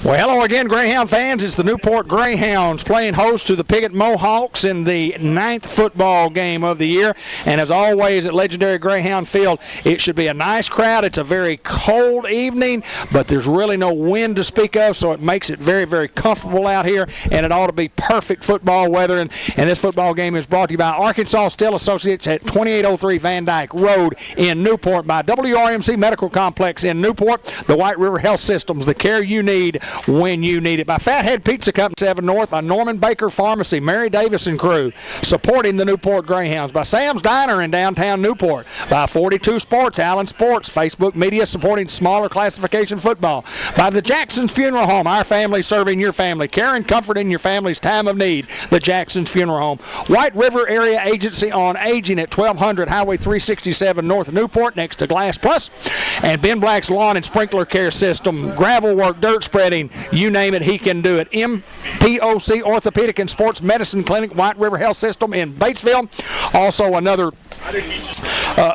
Well, hello again, Greyhound fans. It's the Newport Greyhounds playing host to the Piggott Mohawks in the 9th football game of the year. And as always at legendary Greyhound Field, it should be a nice crowd. It's a very cold evening, but there's really no wind to speak of, so it makes it very, very comfortable out here, and it ought to be perfect football weather. And this football game is brought to you by Arkansas Steel Associates at 2803 Van Dyke Road in Newport, by WRMC Medical Complex in Newport, the White River Health Systems, the care you need when you need it, by Fathead Pizza Company 7 North, by Norman Baker Pharmacy, Mary Davis and crew, supporting the Newport Greyhounds, by Sam's Diner in downtown Newport, by 42 Sports, Allen Sports, Facebook Media supporting smaller classification football, by the Jackson's Funeral Home, our family serving your family, care and comfort in your family's time of need, the Jackson's Funeral Home, White River Area Agency on Aging at 1200 Highway 367 North of Newport, next to Glass Plus, and Ben Black's Lawn and Sprinkler Care System, gravel work, dirt spreading, you name it, he can do it. MPOC Orthopedic and Sports Medicine Clinic, White River Health System in Batesville. Also another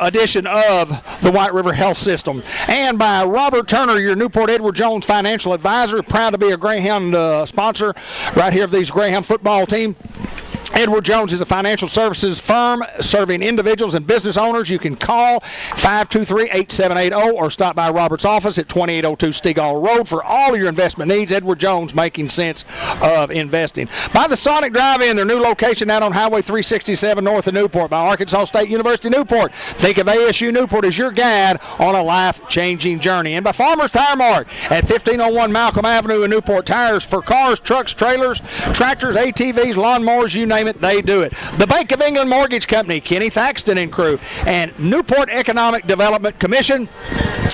edition of the White River Health System. And by Robert Turner, your Newport Edward Jones financial advisor, proud to be a Greyhound sponsor right here of these Greyhound football team. Edward Jones is a financial services firm serving individuals and business owners. You can call 523-8780 or stop by Robert's office at 2802 Stegall Road for all your investment needs. Edward Jones, making sense of investing. By the Sonic Drive-In, their new location out on Highway 367 north of Newport, by Arkansas State University Newport. Think of ASU Newport as your guide on a life-changing journey. And by Farmers Tire Mart at 1501 Malcolm Avenue in Newport. Tires for cars, trucks, trailers, tractors, ATVs, lawnmowers, you name it, they do it. The Bank of England Mortgage Company, Kenny Thaxton and crew, and Newport Economic Development Commission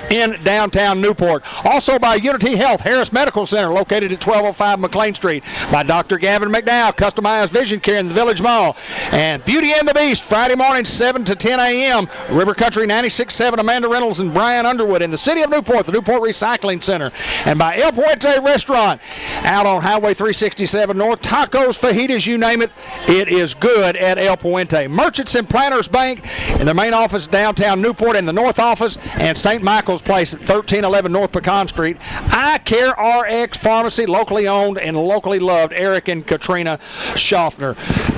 in downtown Newport. Also by Unity Health, Harris Medical Center, located at 1205 McLean Street. By Dr. Gavin McDowell, Customized Vision Care in the Village Mall. And Beauty and the Beast, Friday morning, 7 to 10 a.m. River Country 96.7, Amanda Reynolds and Brian Underwood in the city of Newport, the Newport Recycling Center. And by El Puente Restaurant, out on Highway 367 North. Tacos, fajitas, you name it, it is good at El Puente. Merchants and Planners Bank in their main office downtown Newport, in the north office, and St. Michael's Place at 1311 North Pecan Street. I Care RX Pharmacy, locally owned and locally loved. Eric and Katrina Schaffner.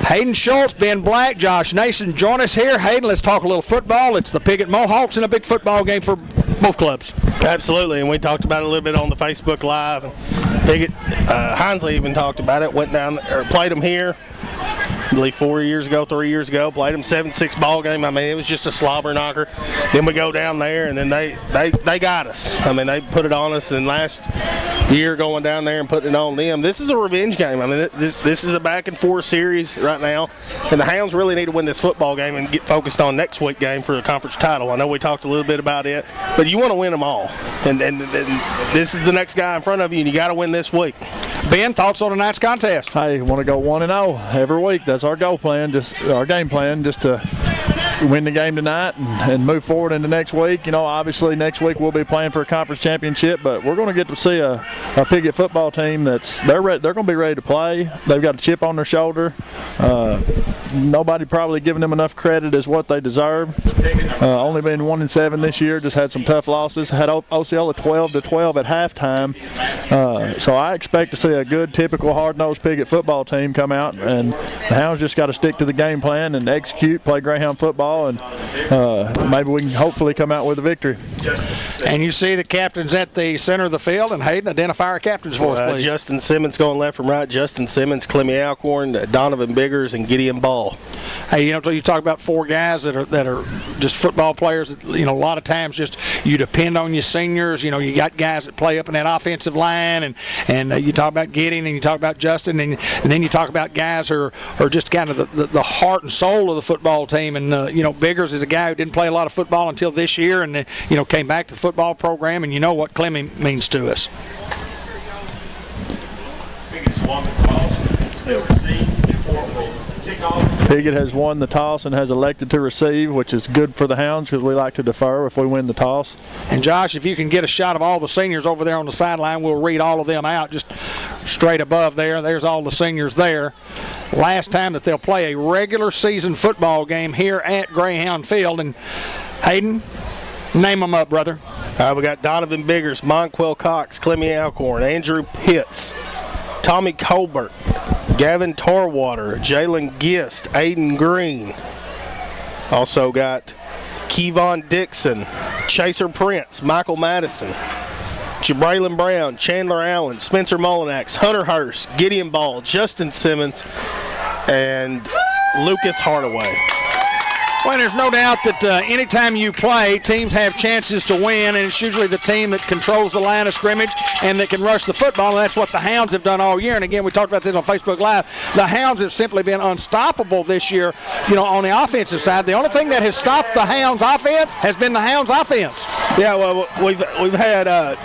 Hayden Schultz, Ben Black, Josh Nason join us here. Hayden, let's talk a little football. It's the Piggott Mohawks and a big football game for both clubs. Absolutely, and we talked about it a little bit on the Facebook Live. Piggott, Hinesley even talked about it, went down or played them here. I believe 3 years ago, played them 7-6 ball game. I mean, it was just a slobber knocker. Then we go down there, and then they got us. I mean, they put it on us. And last year, going down there and putting it on them, this is a revenge game. I mean, this is a back and forth series right now, and the Hounds really need to win this football game and get focused on next week's game for the conference title. I know we talked a little bit about it, but you want to win them all, and this is the next guy in front of you, and you got to win this week. Ben, thoughts on tonight's contest? Hey, want to go 1-0 every week. That's our goal plan, just our game plan, just to win the game tonight and move forward into next week. You know, obviously next week we'll be playing for a conference championship, but we're going to get to see a Piggott football team they're going to be ready to play. They've got a chip on their shoulder. Nobody probably giving them enough credit as what they deserve. Only been 1-7 this year. Just had some tough losses. Had Osceola 12-12 at halftime. So I expect to see a good, typical hard-nosed Piggott football team come out, and the Hounds just got to stick to the game plan and execute, play Greyhound football, and maybe we can hopefully come out with a victory. And you see the captains at the center of the field. And Hayden, identify our captains for us, please. Justin Simmons going left from right. Justin Simmons, Clemmy Alcorn, Donovan Biggers, and Gideon Ball. Hey, you know, so you talk about four guys that are just football players. That, you know, a lot of times just you depend on your seniors. You know, you got guys that play up in that offensive line, and you talk about Gideon, and you talk about Justin, and then you talk about guys who are just kind of the heart and soul of the football team. And you know, Biggers is a guy who didn't play a lot of football until this year, and you know, came back to the football program, and you know what Clemmy means to us. Piggott has won the toss and has elected to receive, which is good for the Hounds because we like to defer if we win the toss. And Josh, if you can get a shot of all the seniors over there on the sideline, we'll read all of them out just straight above there. There's all the seniors there. Last time that they'll play a regular season football game here at Greyhound Field. And Hayden, name them up, brother. We got Donovan Biggers, Monquell Cox, Clemmy Alcorn, Andrew Pitts, Tommy Colbert, Gavin Tarwater, Jalen Gist, Aiden Green. Also got Kevon Dixon, Chaser Prince, Michael Madison, Jabraylon Brown, Chandler Allen, Spencer Mullinax, Hunter Hurst, Gideon Ball, Justin Simmons, and Lucas Hardaway. Well, there's no doubt that anytime you play, teams have chances to win, and it's usually the team that controls the line of scrimmage and that can rush the football, and that's what the Hounds have done all year. And again, we talked about this on Facebook Live. The Hounds have simply been unstoppable this year, on the offensive side. The only thing that has stopped the Hounds' offense has been the Hounds' offense. Yeah, well, we've had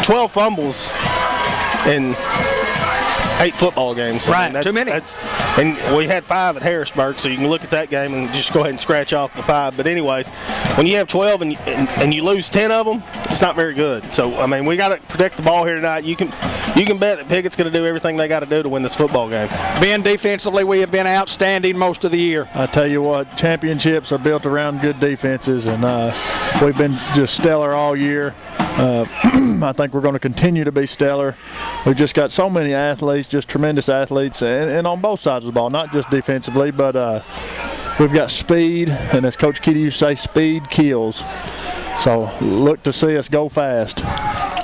12 fumbles in 8 football games. Right, too many. And we had 5 at Harrisburg, so you can look at that game and just go ahead and scratch off the 5. But anyways, when you have 12 and you lose 10 of them, it's not very good. So, I mean, we got to protect the ball here tonight. You can bet that Piggott's going to do everything they got to do to win this football game. Ben, defensively, we have been outstanding most of the year. I tell you what, championships are built around good defenses, and we've been just stellar all year. I think we're going to continue to be stellar. We've just got so many athletes, just tremendous athletes, and on both sides of the ball, not just defensively, but we've got speed, and as Coach Kitty used to say, speed kills. So look to see us go fast.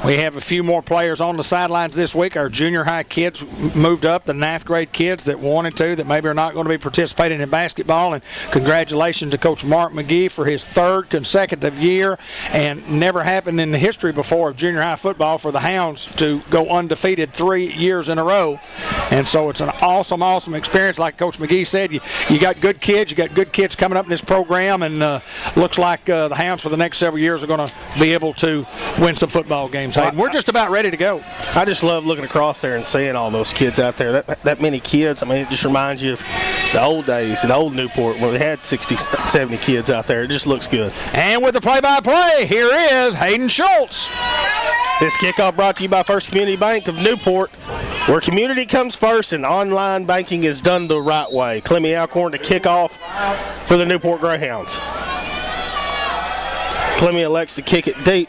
We have a few more players on the sidelines this week. Our junior high kids moved up, the 9th grade kids that wanted to, that maybe are not going to be participating in basketball. And congratulations to Coach Mark McGee for his 3rd consecutive year. And never happened in the history before of junior high football for the Hounds to go undefeated 3 years in a row. And so it's an awesome, awesome experience. Like Coach McGee said, you got good kids. You got good kids coming up in this program. And looks like the Hounds for the next several years are going to be able to win some football games. We're just about ready to go. I just love looking across there and seeing all those kids out there. That many kids, I mean, it just reminds you of the old days, the old Newport, when we had 60, 70 kids out there. It just looks good. And with the play-by-play, here is Hayden Schultz. This kickoff brought to you by First Community Bank of Newport, where community comes first and online banking is done the right way. Clemmy Alcorn to kick off for the Newport Greyhounds. Clemmy elects to kick it deep.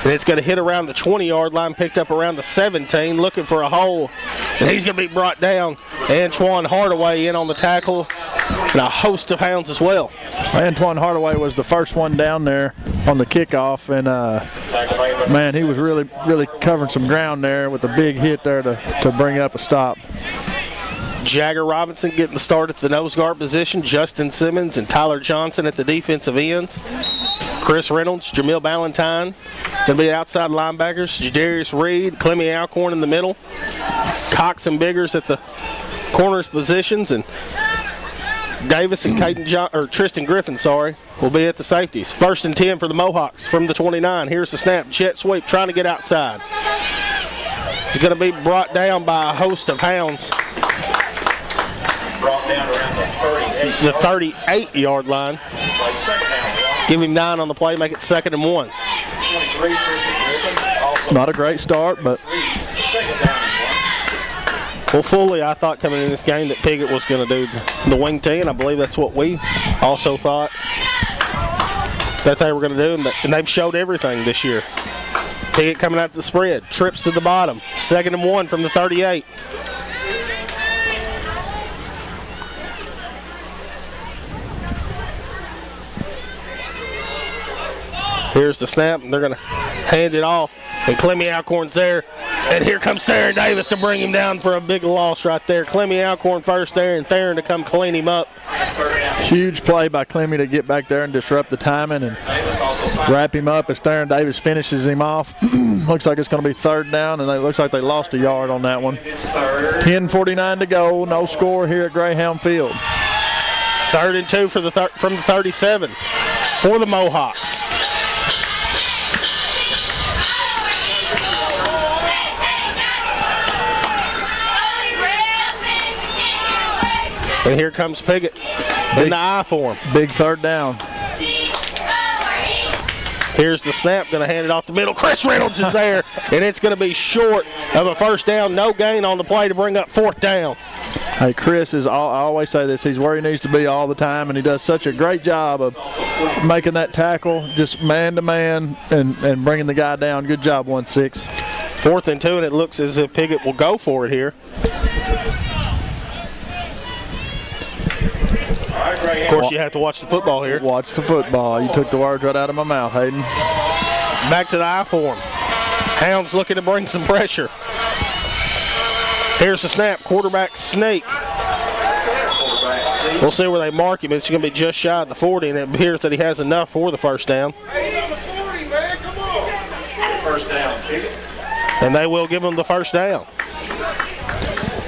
And it's going to hit around the 20-yard line, picked up around the 17, looking for a hole. And he's going to be brought down. Antoine Hardaway in on the tackle, and a host of Hounds as well. Antoine Hardaway was the first one down there on the kickoff, and man, he was really, really covering some ground there with a big hit there to bring up a stop. Jagger Robinson getting the start at the nose guard position. Justin Simmons and Tyler Johnson at the defensive ends. Chris Reynolds, Jamil Ballantyne going to be outside linebackers. Jadarius Reed, Clemmy Alcorn in the middle. Cox and Biggers at the corners positions, and Davis and Tristan Griffin, will be at the safeties. 1st and 10 for the Mohawks from the 29. Here's the snap. Jet sweep trying to get outside. He's going to be brought down by a host of Hounds. Brought down around the 38-yard line. Give him 9 on the play, make it 2nd and 1. Not a great start, but well, fully I thought coming in this game that Piggott was going to do the wing tee, and I believe that's what we also thought that they were going to do, and they've showed everything this year. Piggott coming out to the spread, trips to the bottom, 2nd and 1 from the 38. Here's the snap, and they're going to hand it off. And Clemmy Alcorn's there. And here comes Theron Davis to bring him down for a big loss right there. Clemmy Alcorn first there, and Theron to come clean him up. Huge play by Clemmy to get back there and disrupt the timing and wrap him up as Theron Davis finishes him off. Looks like it's going to be 3rd down, and it looks like they lost a yard on that one. 10:49 to go. No score here at Greyhound Field. 3rd and 2 from the 37 for the Mohawks. And here comes Piggott in the I form. Big 3rd down. Here's the snap, going to hand it off the middle. Chris Reynolds is there, and it's going to be short of a 1st down. No gain on the play to bring up 4th down. Hey, Chris I always say this, he's where he needs to be all the time, and he does such a great job of making that tackle, just man-to-man, and bringing the guy down. Good job, 1-6. 4th and 2, and it looks as if Piggott will go for it here. Of course, you have to watch the football here. Watch the football. You took the words right out of my mouth, Hayden. Back to the I form. Hounds looking to bring some pressure. Here's the snap. Quarterback sneak. We'll see where they mark him. It's going to be just shy of the 40, and it appears that he has enough for the first down. First down, Piggott. And they will give him the first down.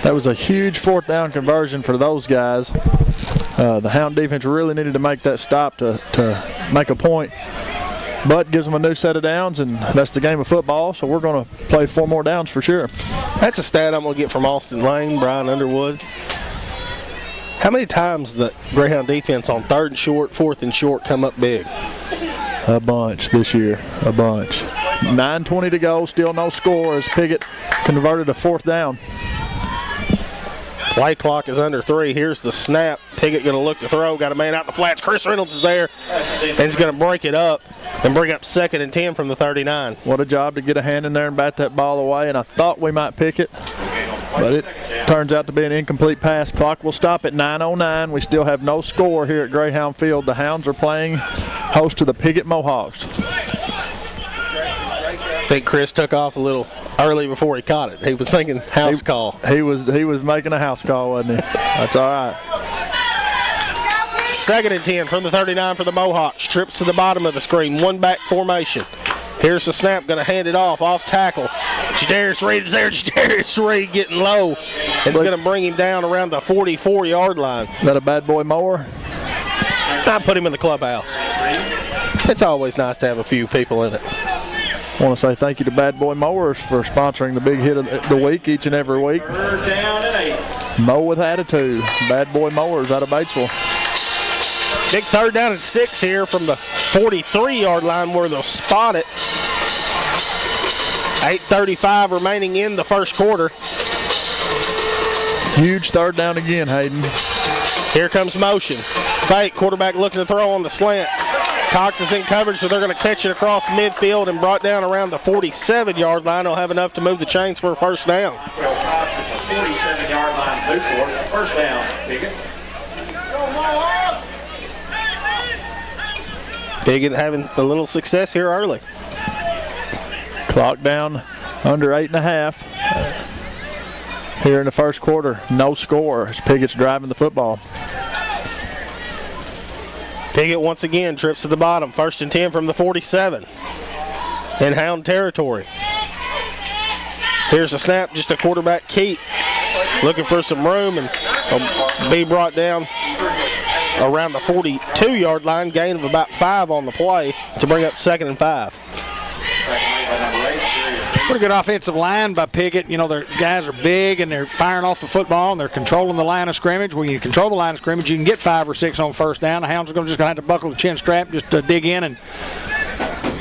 That was a huge 4th down conversion for those guys. The Hound defense really needed to make that stop to make a point. But gives them a new set of downs, and that's the game of football, so we're going to play 4 more downs for sure. That's a stat I'm going to get from Austin Lane, Brian Underwood. How many times the Greyhound defense on 3rd and short, 4th and short come up big? A bunch this year, a bunch. 9:20 to go, still no score as Piggott converted a 4th down. Play clock is under 3. Here's the snap. Piggott going to look to throw. Got a man out in the flats. Chris Reynolds is there, and he's going to break it up and bring up 2nd and 10 from the 39. What a job to get a hand in there and bat that ball away, and I thought we might pick it, but it turns out to be an incomplete pass. Clock will stop at 9:09. We still have no score here at Greyhound Field. The Hounds are playing host to the Piggott Mohawks. I think Chris took off a little early before he caught it. He was thinking house call. He was making a house call, wasn't he? That's all right. 2nd and 10 from the 39 for the Mohawks. Trips to the bottom of the screen. 1-back formation. Here's the snap. Going to hand it off tackle. Jadarius Reed is there. Jadarius Reed getting low. And it's going to bring him down around the 44-yard line. Is that a bad boy mower? I put him in the clubhouse. It's always nice to have a few people in it. I want to say thank you to Bad Boy Mowers for sponsoring the big hit of the week each and every week. Third down and 8. Mow with attitude. Bad Boy Mowers out of Batesville. Big 3rd down and 6 here from the 43-yard line where they'll spot it. 8:35 remaining in the first quarter. Huge 3rd down again, Hayden. Here comes motion. Fake. Quarterback looking to throw on the slant. Cox is in coverage, so they're going to catch it across midfield and brought down around the 47-yard line. They'll have enough to move the chains for a first down. Well, Cox at the 47-yard line, Newport. First down, Piggott. Piggott having a little success here early. Clock down under 8.5 here in the first quarter. No score as Piggott's driving the football. Piggott once again trips to the bottom. 1st and 10 from the 47 in Hound territory. Here's the snap, just a quarterback keep. Looking for some room and will be brought down around the 42-yard line. Gain of about 5 on the play to bring up 2nd and 5. Pretty good offensive line by Piggott. You know, their guys are big and they're firing off the football and they're controlling the line of scrimmage. When you control the line of scrimmage, you can get 5 or 6 on first down. The Hounds are just going to have to buckle the chin strap, just to dig in, and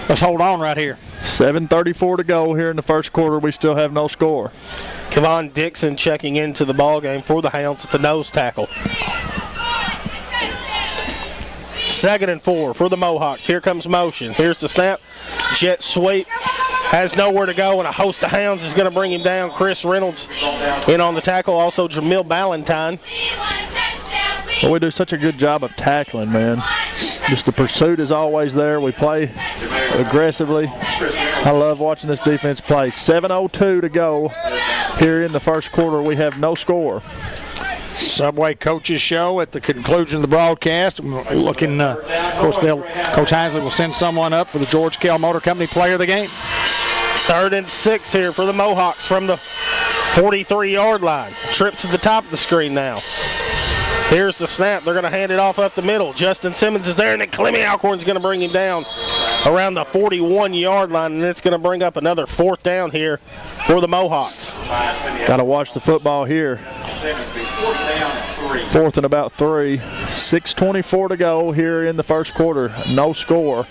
let's hold on right here. 7:34 to go here in the first quarter. We still have no score. Kevon Dixon checking into the ball game for the Hounds at the nose tackle. 2nd and 4 for the Mohawks. Here comes motion. Here's the snap. Jet sweep. Has nowhere to go, and a host of Hounds is going to bring him down. Chris Reynolds in on the tackle. Also, Jamil Ballantyne. Well, we do such a good job of tackling, man. Just the pursuit is always there. We play aggressively. I love watching this defense play. 7:02 to go here in the first quarter. We have no score. Subway Coaches Show at the conclusion of the broadcast. Looking, of course, Coach Heisley will send someone up for the George Kell Motor Company Player of the Game. 3rd and 6 here for the Mohawks from the 43-yard line. Trips to the top of the screen now. Here's the snap. They're going to hand it off up the middle. Justin Simmons is there, and then Clemmy Alcorn's going to bring him down around the 41-yard line, and it's going to bring up another 4th down here for the Mohawks. Got to watch the football here. 4th and about 3. 6:24 to go here in the first quarter. No score.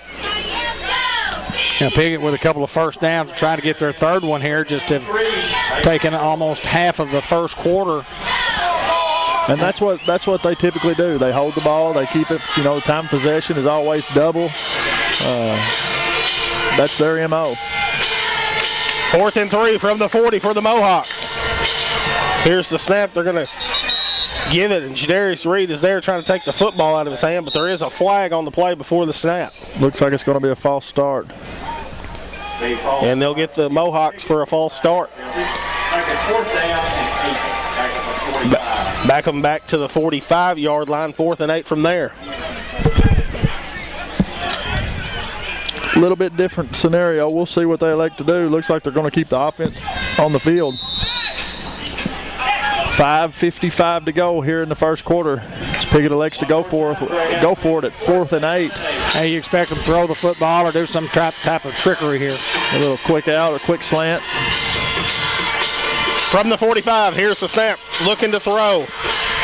Now Piggott with a couple of first downs, trying to get their 3rd one here, just have taken almost half of the first quarter And that's what they typically do. They hold the ball. They keep it. You know, the time of possession is always double. That's their MO. 4th and 3 from the 40 for the Mohawks. Here's the snap. They're going to give it, and Jadarius Reed is there trying to take the football out of his hand, but there is a flag on the play before the snap. Looks like it's going to be a false start. And they'll get the Mohawks for a false start. Back them back to the 45-yard line, 4th and 8 from there. A little bit different scenario. We'll see what they elect to do. Looks like they're going to keep the offense on the field. 5:55 to go here in the first quarter. Piggott elects to go for it at 4th and 8. Hey, you expect them to throw the football or do some type of trickery here? A little quick out or quick slant. From the 45, here's the snap. Looking to throw.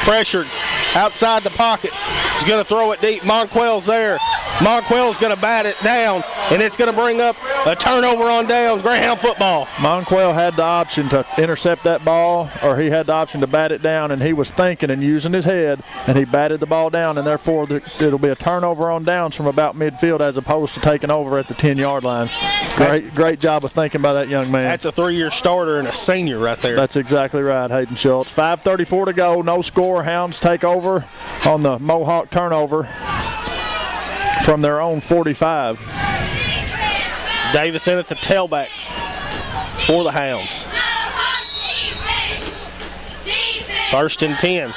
Pressured. Outside the pocket. He's going to throw it deep. Monquell's there. Monquell's going to bat it down, and it's going to bring up a turnover on down, Greyhound football. Monquell had the option to intercept that ball, or he had the option to bat it down, and he was thinking and using his head, and he batted the ball down, and therefore it'll be a turnover on downs from about midfield as opposed to taking over at the 10-yard line. Great job of thinking by that young man. That's a 3-year starter and a senior right there. That's exactly right, Hayden Schultz. 5:34 to go, no score. Hounds take over on the Mohawk turnover from their own 45. Davis in at the tailback for the Hounds. 1st and 10.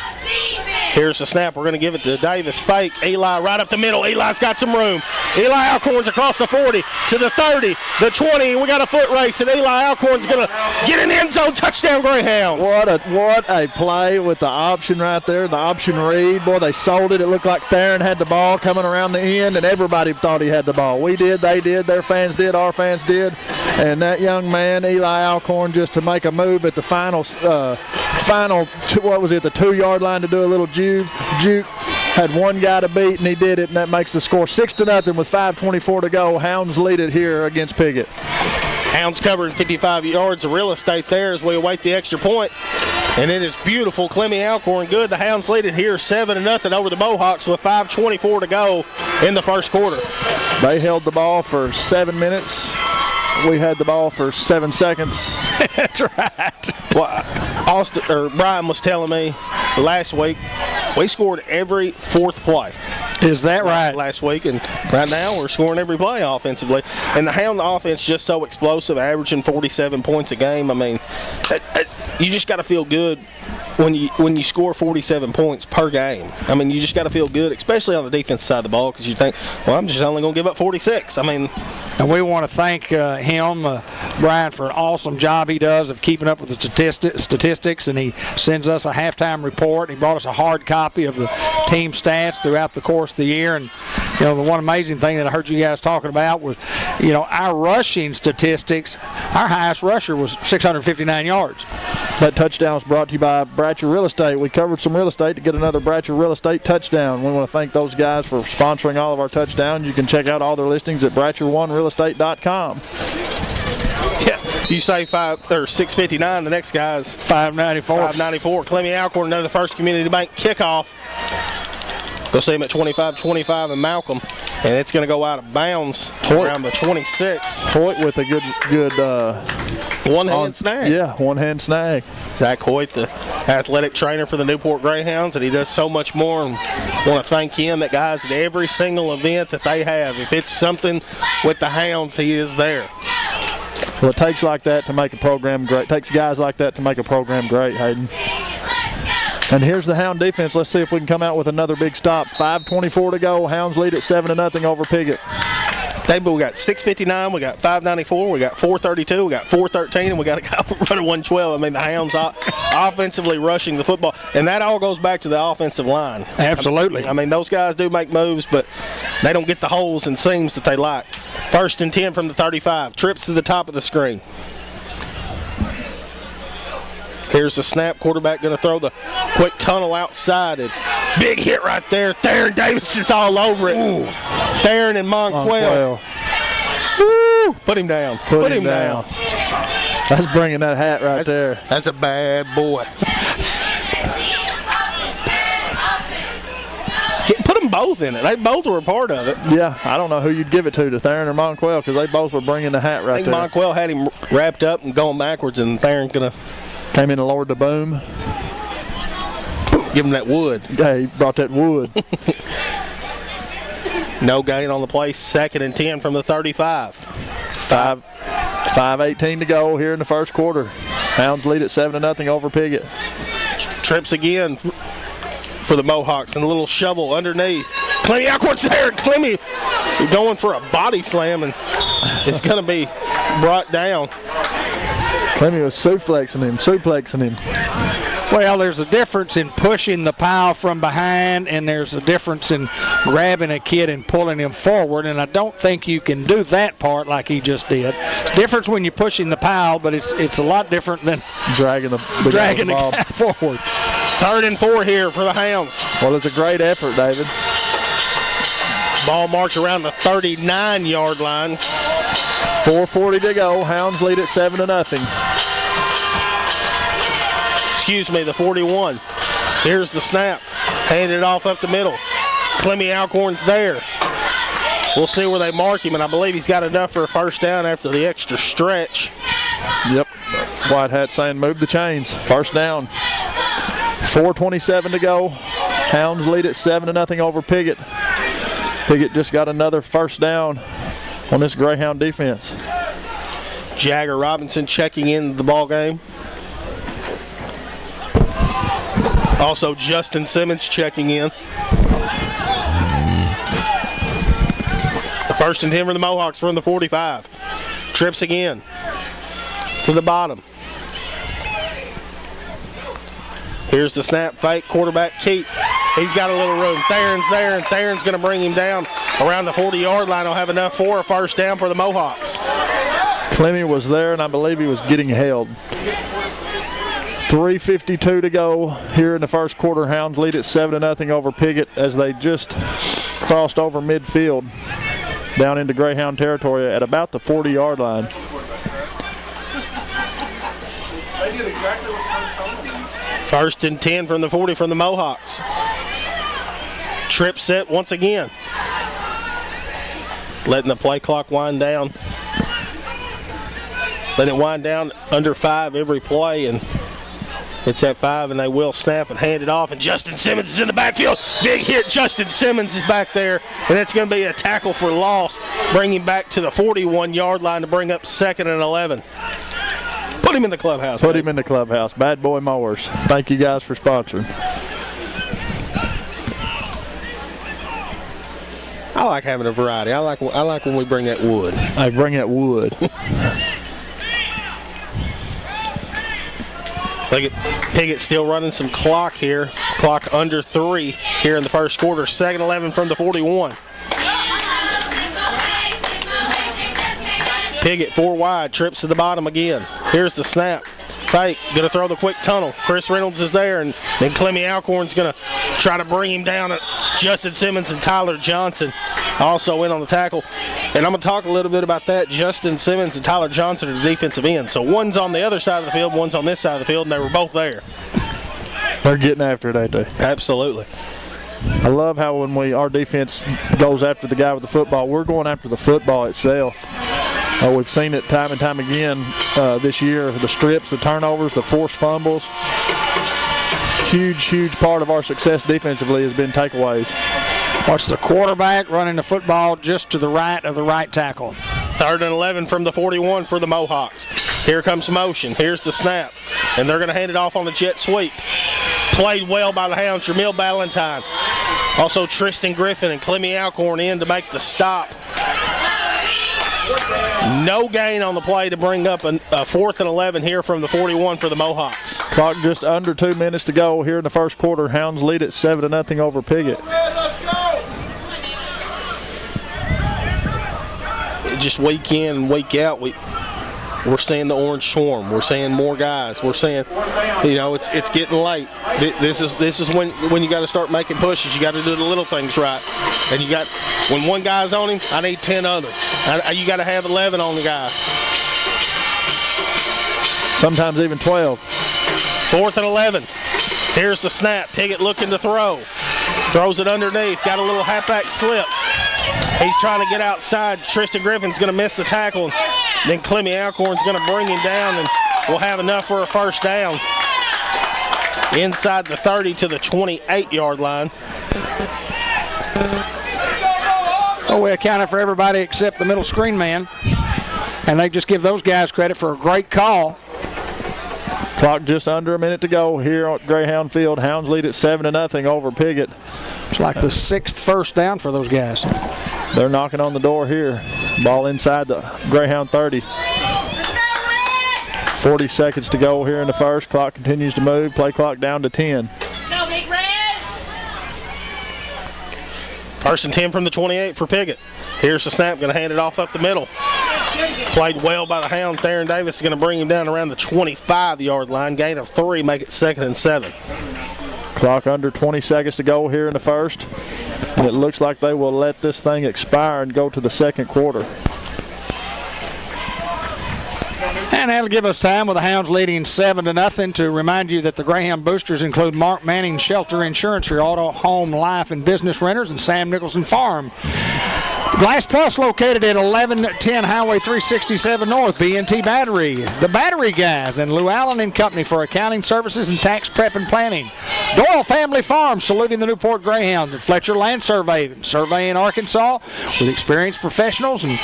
Here's the snap. We're going to give it to Davis. Fake. Eli right up the middle. Eli's got some room. Eli Alcorn's across the 40 to the 30, the 20. We got a foot race, and Eli Alcorn's going to get an end zone touchdown, Greyhounds. What a play with the option right there, the option read. Boy, they sold it. It looked like Theron had the ball coming around the end, and everybody thought he had the ball. We did, they did, their fans did, our fans did. And that young man, Eli Alcorn, just to make a move at the final, the 2-yard line to do a little juke. Had one guy to beat, and he did it, and that makes the score 6-0 with 5:24 to go. Hounds lead it here against Piggott. Hounds covering 55 yards of real estate there as we await the extra point. And it is beautiful. Clemmy Alcorn good. The Hounds lead it here 7-0 over the Mohawks with 5:24 to go in the first quarter. They held the ball for 7 minutes. We had the ball for 7 seconds. That's right. Well, Brian was telling me last week we scored every 4th play. Is that right? Last week, and right now we're scoring every play offensively. And the Hound offense just so explosive, averaging 47 points a game. I mean, you just got to feel good when you score 47 points per game. I mean, you just got to feel good, especially on the defense side of the ball, because you think, well, I'm just only going to give up 46. I mean, and we want to thank him, Brian, for an awesome job he does of keeping up with the statistics, and he sends us a halftime report. He brought us a hard copy of the team stats throughout the course of the year. And, you know, the one amazing thing that I heard you guys talking about was, you know, our rushing statistics. Our highest rusher was 659 yards. That touchdown was brought to you by Bratcher Real Estate. We covered some real estate to get another Bratcher Real Estate touchdown. We want to thank those guys for sponsoring all of our touchdowns. You can check out all their listings at BratcherOneRealEstate.com. Yeah, you say 659. The next guy's 594. 594. Clemmy Alcorn, another First Community Bank kickoff. Go see him at 25-25 in Malcolm, and it's going to go out of bounds around the 26. Hoyt with a good one-hand snag. Yeah, one-hand snag. Zach Hoyt, the athletic trainer for the Newport Greyhounds, and he does so much more. And want to thank him. That guys at every single event that they have, if it's something with the Hounds, he is there. Well, it takes like that to make a program great. It takes guys like that to make a program great, Hayden. And here's the Hound defense. Let's see if we can come out with another big stop. 5:24 to go. Hounds lead at 7-0 over Piggott. David, we got 6:59, we got 5:94, we got 4:32, we got 4:13, and we got a guy running 1:12. I mean, the Hounds offensively rushing the football, and that all goes back to the offensive line. Absolutely. I mean, those guys do make moves, but they don't get the holes and seams that they like. 1st and 10 from the 35. Trips to the top of the screen. Here's the snap. Quarterback going to throw the quick tunnel outside. And big hit right there. Theron Davis is all over it. Ooh. Theron and Monquell. Woo! Put him down. Put him down. That's bringing that hat right there. That's a bad boy. both in it. They both were a part of it. Yeah, I don't know who you'd give it to Theron or Monquel, because they both were bringing the hat right there. I think Monquel had him wrapped up and going backwards, and Theron's going to came in and lowered the boom. Give him that wood. Yeah, he brought that wood. No gain on the play. 2nd and 10 from the 35. 5:18 to go here in the first quarter. Hounds lead at 7-0 over Piggott. Trips again for the Mohawks, and a little shovel underneath. Clemmy Alcorn's there. Clemmy going for a body slam, and it's going to be brought down. Clemmy was suplexing him. Well, there's a difference in pushing the pile from behind, and there's a difference in grabbing a kid and pulling him forward, and I don't think you can do that part like he just did. It's different when you're pushing the pile, but it's a lot different than dragging the guy forward. 3rd and 4 here for the Hounds. Well, it's a great effort, David. Ball marks around the 39-yard line. 4:40 to go. Hounds lead at 7-0. Excuse me, the 41. Here's the snap. Handed it off up the middle. Clemmy Alcorn's there. We'll see where they mark him, and I believe he's got enough for a first down after the extra stretch. Yep. White hat saying move the chains. First down. 4:27 to go. Hounds lead at 7-0 over Piggott. Piggott just got another first down on this Greyhound defense. Jagger Robinson checking in the ball game. Also, Justin Simmons checking in. The 1st and 10 for the Mohawks from the 45. Trips again to the bottom. Here's the snap fake. Quarterback Keat. He's got a little room. Theron's there, and Theron's going to bring him down around the 40-yard line. He'll have enough for a first down for the Mohawks. Clemmy was there, and I believe he was getting held. 3:52 to go here in the first quarter. Hounds lead at 7-0 over Piggott as they just crossed over midfield down into Greyhound territory at about the 40-yard line. They did exactly what Coach told them. 1st and 10 from the 40 from the Mohawks. Trip set once again. Letting the play clock wind down. Let it wind down under 5 every play, and it's at 5, and they will snap and hand it off, and Justin Simmons is in the backfield. Big hit. Justin Simmons is back there, and it's going to be a tackle for loss. Bring him back to the 41-yard line to bring up 2nd and 11. Put him in the clubhouse. Put him in the clubhouse. Bad Boy Mowers. Thank you guys for sponsoring. I like having a variety. I like when we bring that wood. I bring that wood. Look at Piggott still running some clock here. Clock under 3 here in the first quarter. 2nd 11 from the 41. Piggott 4 wide, trips to the bottom again. Here's the snap. Fake, gonna throw the quick tunnel. Chris Reynolds is there, and then Clemmy Alcorn's gonna try to bring him down. Justin Simmons and Tyler Johnson also in on the tackle. And I'm gonna talk a little bit about that. Justin Simmons and Tyler Johnson are the defensive ends. So one's on the other side of the field, one's on this side of the field, and they were both there. They're getting after it, ain't they? Absolutely. I love how when our defense goes after the guy with the football, we're going after the football itself. We've seen it time and time again this year. The strips, the turnovers, the forced fumbles. Huge part of our success defensively has been takeaways. Watch the quarterback running the football just to the right of the right tackle. 3rd and 11 from the 41 for the Mohawks. Here comes motion. Here's the snap. And they're going to hand it off on the jet sweep. Played well by the Hounds. Jamil Ballantyne. Also Tristan Griffin and Clemmy Alcorn in to make the stop. No gain on the play to bring up a 4th and 11 here from the 41 for the Mohawks. Clock just under 2 minutes to go here in the first quarter. Hounds lead at 7-0 over Piggott. Just week in and week out, we're seeing the orange swarm. We're seeing more guys. We're seeing, it's getting late. This is when you got to start making pushes. You got to do the little things right. And when one guy's on him, I need 10 others. You got to have 11 on the guy. Sometimes even 12. 4th and 11. Here's the snap. Piggott looking to throw. Throws it underneath. Got a little halfback slip. He's trying to get outside. Tristan Griffin's going to miss the tackle. Then Clemmy Alcorn's going to bring him down, and we'll have enough for a first down. Inside the 30 to the 28-yard line. Oh, we accounted for everybody except the middle screen man. And they just give those guys credit for a great call. Clock just under a minute to go here at Greyhound Field. Hounds lead at 7-0 over Piggott. It's like the 6th first down for those guys. They're knocking on the door here. Ball inside the Greyhound 30. 40 seconds to go here in the first. Clock continues to move. Play clock down to 10. No, Big Red. First and 10 from the 28 for Piggott. Here's the snap. Going to hand it off up the middle. Played well by the Hound. Theron Davis is going to bring him down around the 25-yard line. Gain of 3, make it 2nd and 7. Clock under 20 seconds to go here in the first. And it looks like they will let this thing expire and go to the second quarter. And that'll give us time with the Hounds leading 7-0 to remind you that the Greyhound boosters include Mark Manning Shelter Insurance for auto, home, life, and business renters, and Sam Nicholson Farm. Glass Plus located at 1110 Highway 367 North, B&T Battery. The Battery Guys and Lou Allen and Company for accounting services and tax prep and planning. Doyle Family Farm saluting the Newport Greyhound. And Fletcher Land Survey in Arkansas with experienced professionals and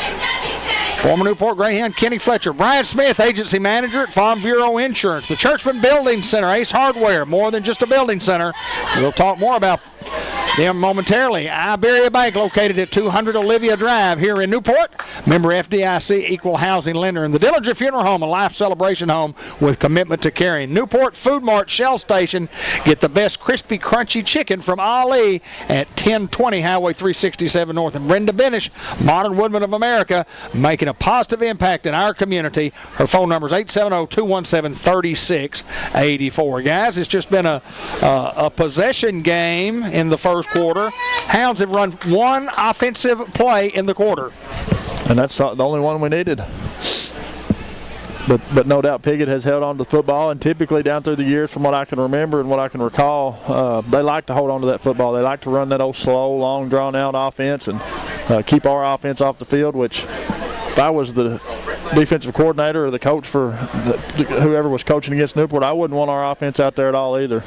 former Newport Greyhound Kenny Fletcher. Brian Smith, agency manager at Farm Bureau Insurance. The Churchman Building Center, Ace Hardware, more than just a building center. We'll talk more about them momentarily. Iberia Bank located at 200 Olivia Drive here in Newport. Member FDIC, equal housing lender. And the Dillinger Funeral Home, a life celebration home with commitment to caring. Newport Food Mart Shell Station. Get the best crispy, crunchy chicken from Ali at 1020 Highway 367 North. And Brenda Benish, Modern Woodman of America, making a positive impact in our community. Her phone number is 870-217-3684. Guys, it's just been a possession game in the first quarter. Hounds have run one offensive play in the quarter. And that's the only one we needed. But no doubt Piggott has held on to the football, and typically down through the years, from what I can remember and what I can recall, they like to hold on to that football. They like to run that old slow, long, drawn-out offense and keep our offense off the field, which if I was the defensive coordinator or the coach for whoever was coaching against Newport, I wouldn't want our offense out there at all either.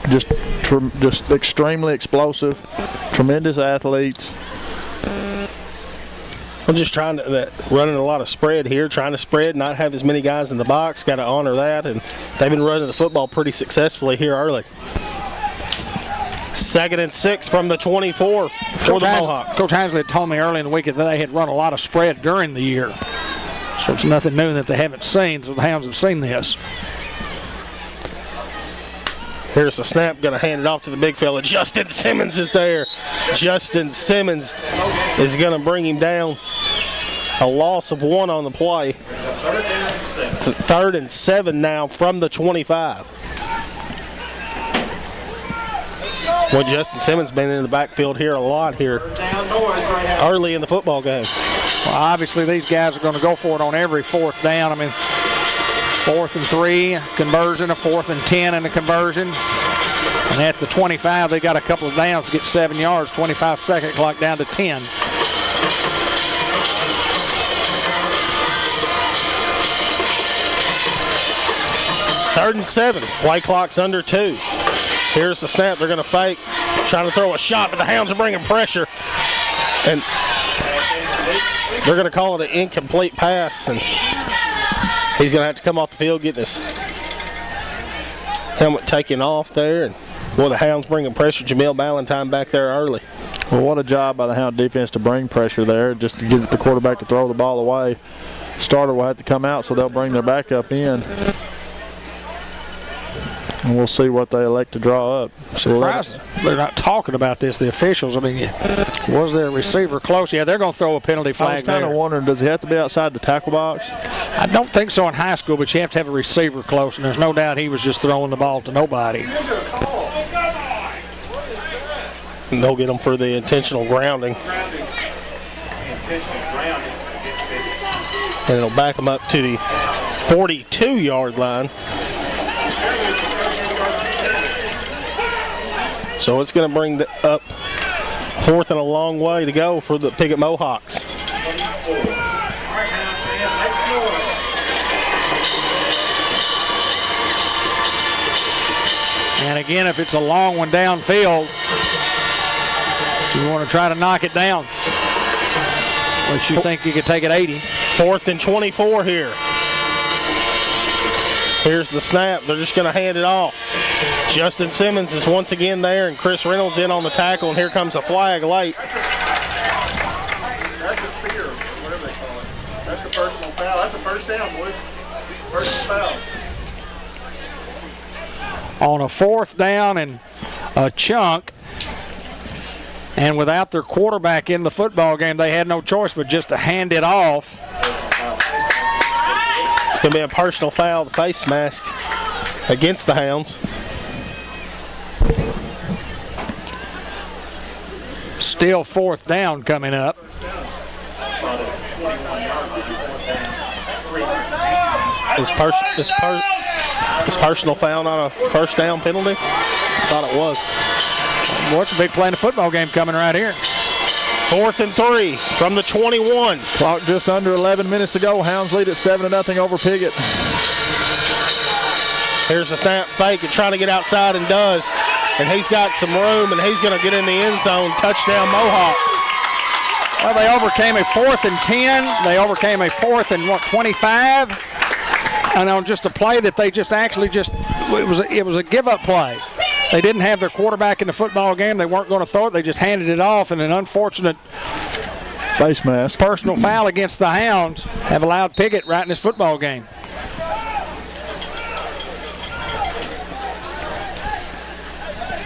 Just extremely explosive, tremendous athletes. I'm just trying to running a lot of spread here, trying to spread, not have as many guys in the box. Got to honor that, and they've been running the football pretty successfully here early. 2nd and 6 from the 24 for the Mohawks. Coach Hansley told me early in the week that they had run a lot of spread during the year, so it's nothing new that they haven't seen. So the Hounds have seen this. Here's the snap, going to hand it off to the big fella. Justin Simmons is there. Justin Simmons is going to bring him down. A loss of 1 on the play. 3rd and 7 now from the 25. Well, Justin Simmons been in the backfield here a lot here early in the football game. Well, obviously these guys are going to go for it on every 4th down. I mean, 4th and 3 conversion, a 4th and 10 in a conversion. And at the 25, they got a couple of downs to get 7 yards, 25-second clock down to 10. Third and 7, play clock's under 2. Here's the snap, they're gonna fake, trying to throw a shot, but the Hounds are bringing pressure. And they're gonna call it an incomplete pass, and he's going to have to come off the field, getting his helmet taken off there. And boy, the Hounds bringing pressure. Jamil Ballantyne back there early. Well, what a job by the Hound defense to bring pressure there, just to get the quarterback to throw the ball away. Starter will have to come out, so they'll bring their backup in. And we'll see what they elect to draw up. Surprised they're not talking about this, the officials. I mean, was there a receiver close? Yeah, they're going to throw a penalty flag I was kind of wondering, does he have to be outside the tackle box? I don't think so in high school, but you have to have a receiver close, and there's no doubt he was just throwing the ball to nobody. And they'll get them for the intentional grounding. And it'll back them up to the 42-yard line. So it's going to bring up 4th and a long way to go for the Piggott Mohawks. And again, if it's a long one downfield, you want to try to knock it down. Unless you think you could take it 80. 4th and 24 here. Here's the snap. They're just going to hand it off. Justin Simmons is once again there, and Chris Reynolds in on the tackle, and here comes a flag late. That's a spear, whatever they call it. That's a personal foul. That's a first down, boys. Personal foul. On a 4th down and a chunk, and without their quarterback in the football game, they had no choice but just to hand it off. It's going to be a personal foul, the face mask against the Hounds. Still 4th down coming up. Is personal foul not a first down penalty? I thought it was. Boy, it's a big play in the football game coming right here. 4th and 3 from the 21. Clock just under 11 minutes to go. Hounds lead at 7-0 over Piggott. Here's the snap fake and trying to get outside and does. And he's got some room and he's going to get in the end zone. Touchdown Mohawks. Well, they overcame a 4th and 10. They overcame a 4th and 25. And on just a play that they it was a give-up play. They didn't have their quarterback in the football game. They weren't going to throw it. They just handed it off, and an unfortunate face mask personal foul against the Hounds have allowed Piggott right in this football game.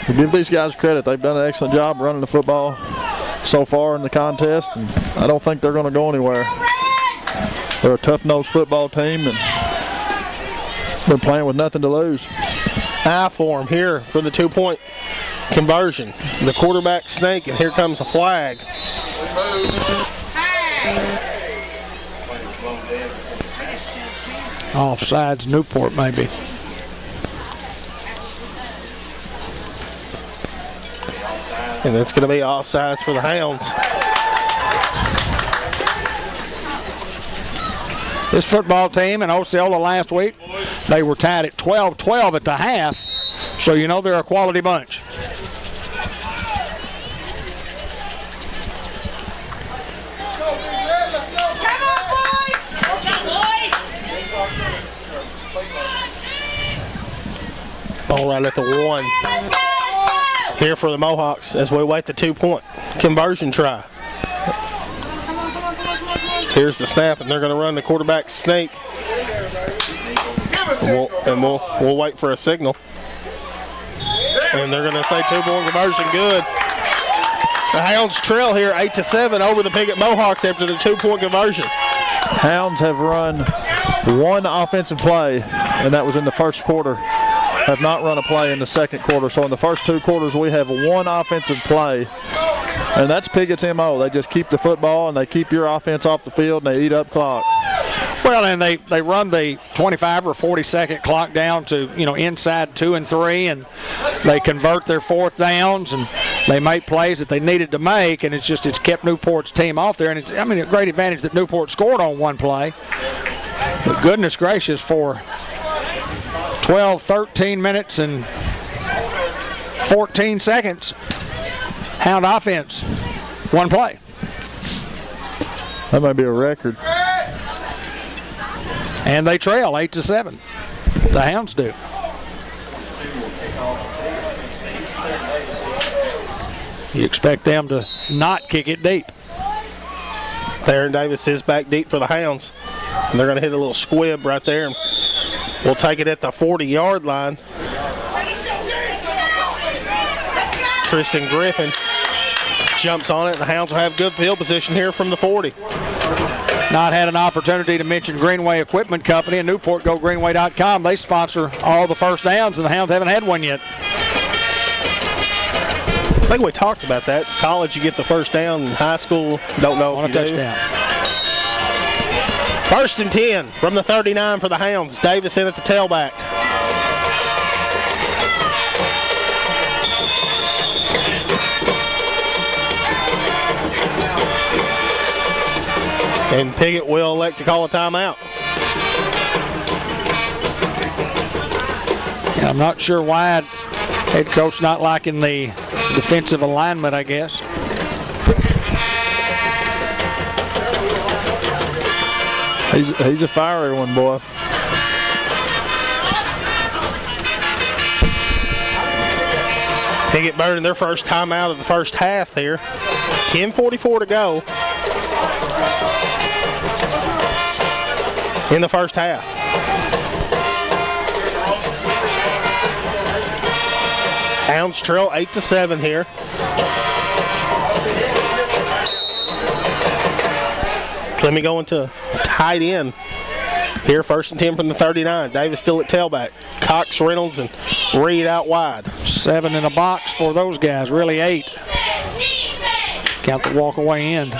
We give these guys credit. They've done an excellent job running the football so far in the contest, and I don't think they're going to go anywhere. They're a tough-nosed football team, and they're playing with nothing to lose. Eye for him here for the 2-point conversion. The quarterback snake, and here comes a flag. Offsides, Newport maybe. And it's going to be offsides for the Hounds. This football team in Osceola last week, they were tied at 12-12 at the half, so you know they're a quality bunch. Ball right at the 1. Here for the Mohawks as we wait the 2-point conversion try. Here's the snap, and they're going to run the quarterback snake. And we'll wait for a signal. And they're going to say 2-point conversion good. The Hounds trail here 8-7 over the Piggott Mohawks after the 2-point conversion. Hounds have run one offensive play, and that was in the first quarter. Have not run a play in the second quarter. So in the first 2 quarters, we have one offensive play. And that's Piggott's MO. They just keep the football and they keep your offense off the field and they eat up clock. Well, and they run the 25 or 40-second clock down to, inside 2 and 3, and they convert their 4th downs, and they make plays that they needed to make, and it's kept Newport's team off there. And it's, a great advantage that Newport scored on one play. But goodness gracious, for 12, 13 minutes and 14 seconds, Hound offense, one play. That might be a record. And they trail 8-7. The Hounds do. You expect them to not kick it deep. Theron Davis is back deep for the Hounds. And they're going to hit a little squib right there. And we'll take it at the 40-yard line. Tristan Griffin jumps on it. And the Hounds will have good field position here from the 40. Not had an opportunity to mention Greenway Equipment Company and Newport. Go Greenway.com. They sponsor all the first downs, and the Hounds haven't had one yet. I think we talked about that. College, you get the first down. In high school, don't know if you do. Touchdown. 1st and 10 from the 39 for the Hounds. Davis in at the tailback. And Piggott will elect to call a timeout. And I'm not sure why head coach not liking the defensive alignment, I guess. He's a fiery one, boy. Piggott burning their first timeout of the first half there. 10:44 to go in the first half. Hounds trail 8-7 here. Clemmy going to tight end here, 1st and 10 from the 39. Davis still at tailback. Cox, Reynolds, and Reed out wide. 7 in a box for those guys, really 8. Count the walk-away end.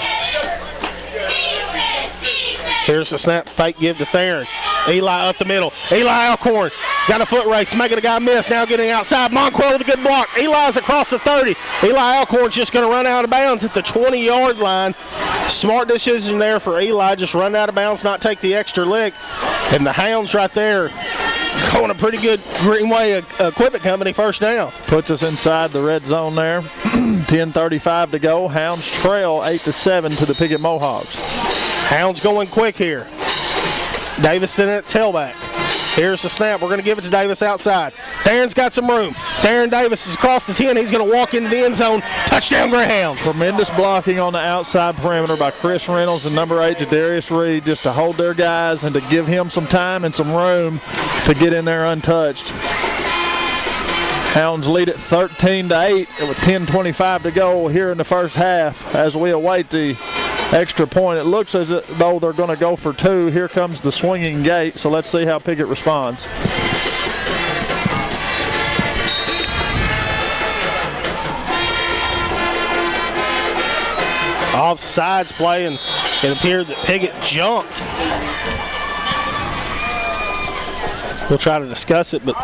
Here's the snap, fake give to Theron. Eli up the middle. Eli Alcorn. He's got a foot race, making a guy miss. Now getting outside. Monquell with a good block. Eli's across the 30. Eli Alcorn's just going to run out of bounds at the 20-yard line. Smart decision there for Eli. Just run out of bounds, not take the extra lick. And the Hounds right there going a pretty good Greenway Equipment Company first down. Puts us inside the red zone there. 10:35 to go. Hounds trail 8-7 to the Piggott Mohawks. Hounds going quick here. Davis then at tailback. Here's the snap. We're going to give it to Davis outside. Theron's got some room. Theron Davis is across the 10. He's going to walk into the end zone. Touchdown, Greyhounds. Tremendous blocking on the outside perimeter by Chris Reynolds and number 8, Jadarius Reed, just to hold their guys and to give him some time and some room to get in there untouched. Hounds lead at 13-8 with 10:25 to go here in the first half as we await the extra point. It looks as though they're going to go for 2. Here comes the swinging gate, so let's see how Piggott responds. Offsides play, and it appeared that Piggott jumped. We'll try to discuss it, but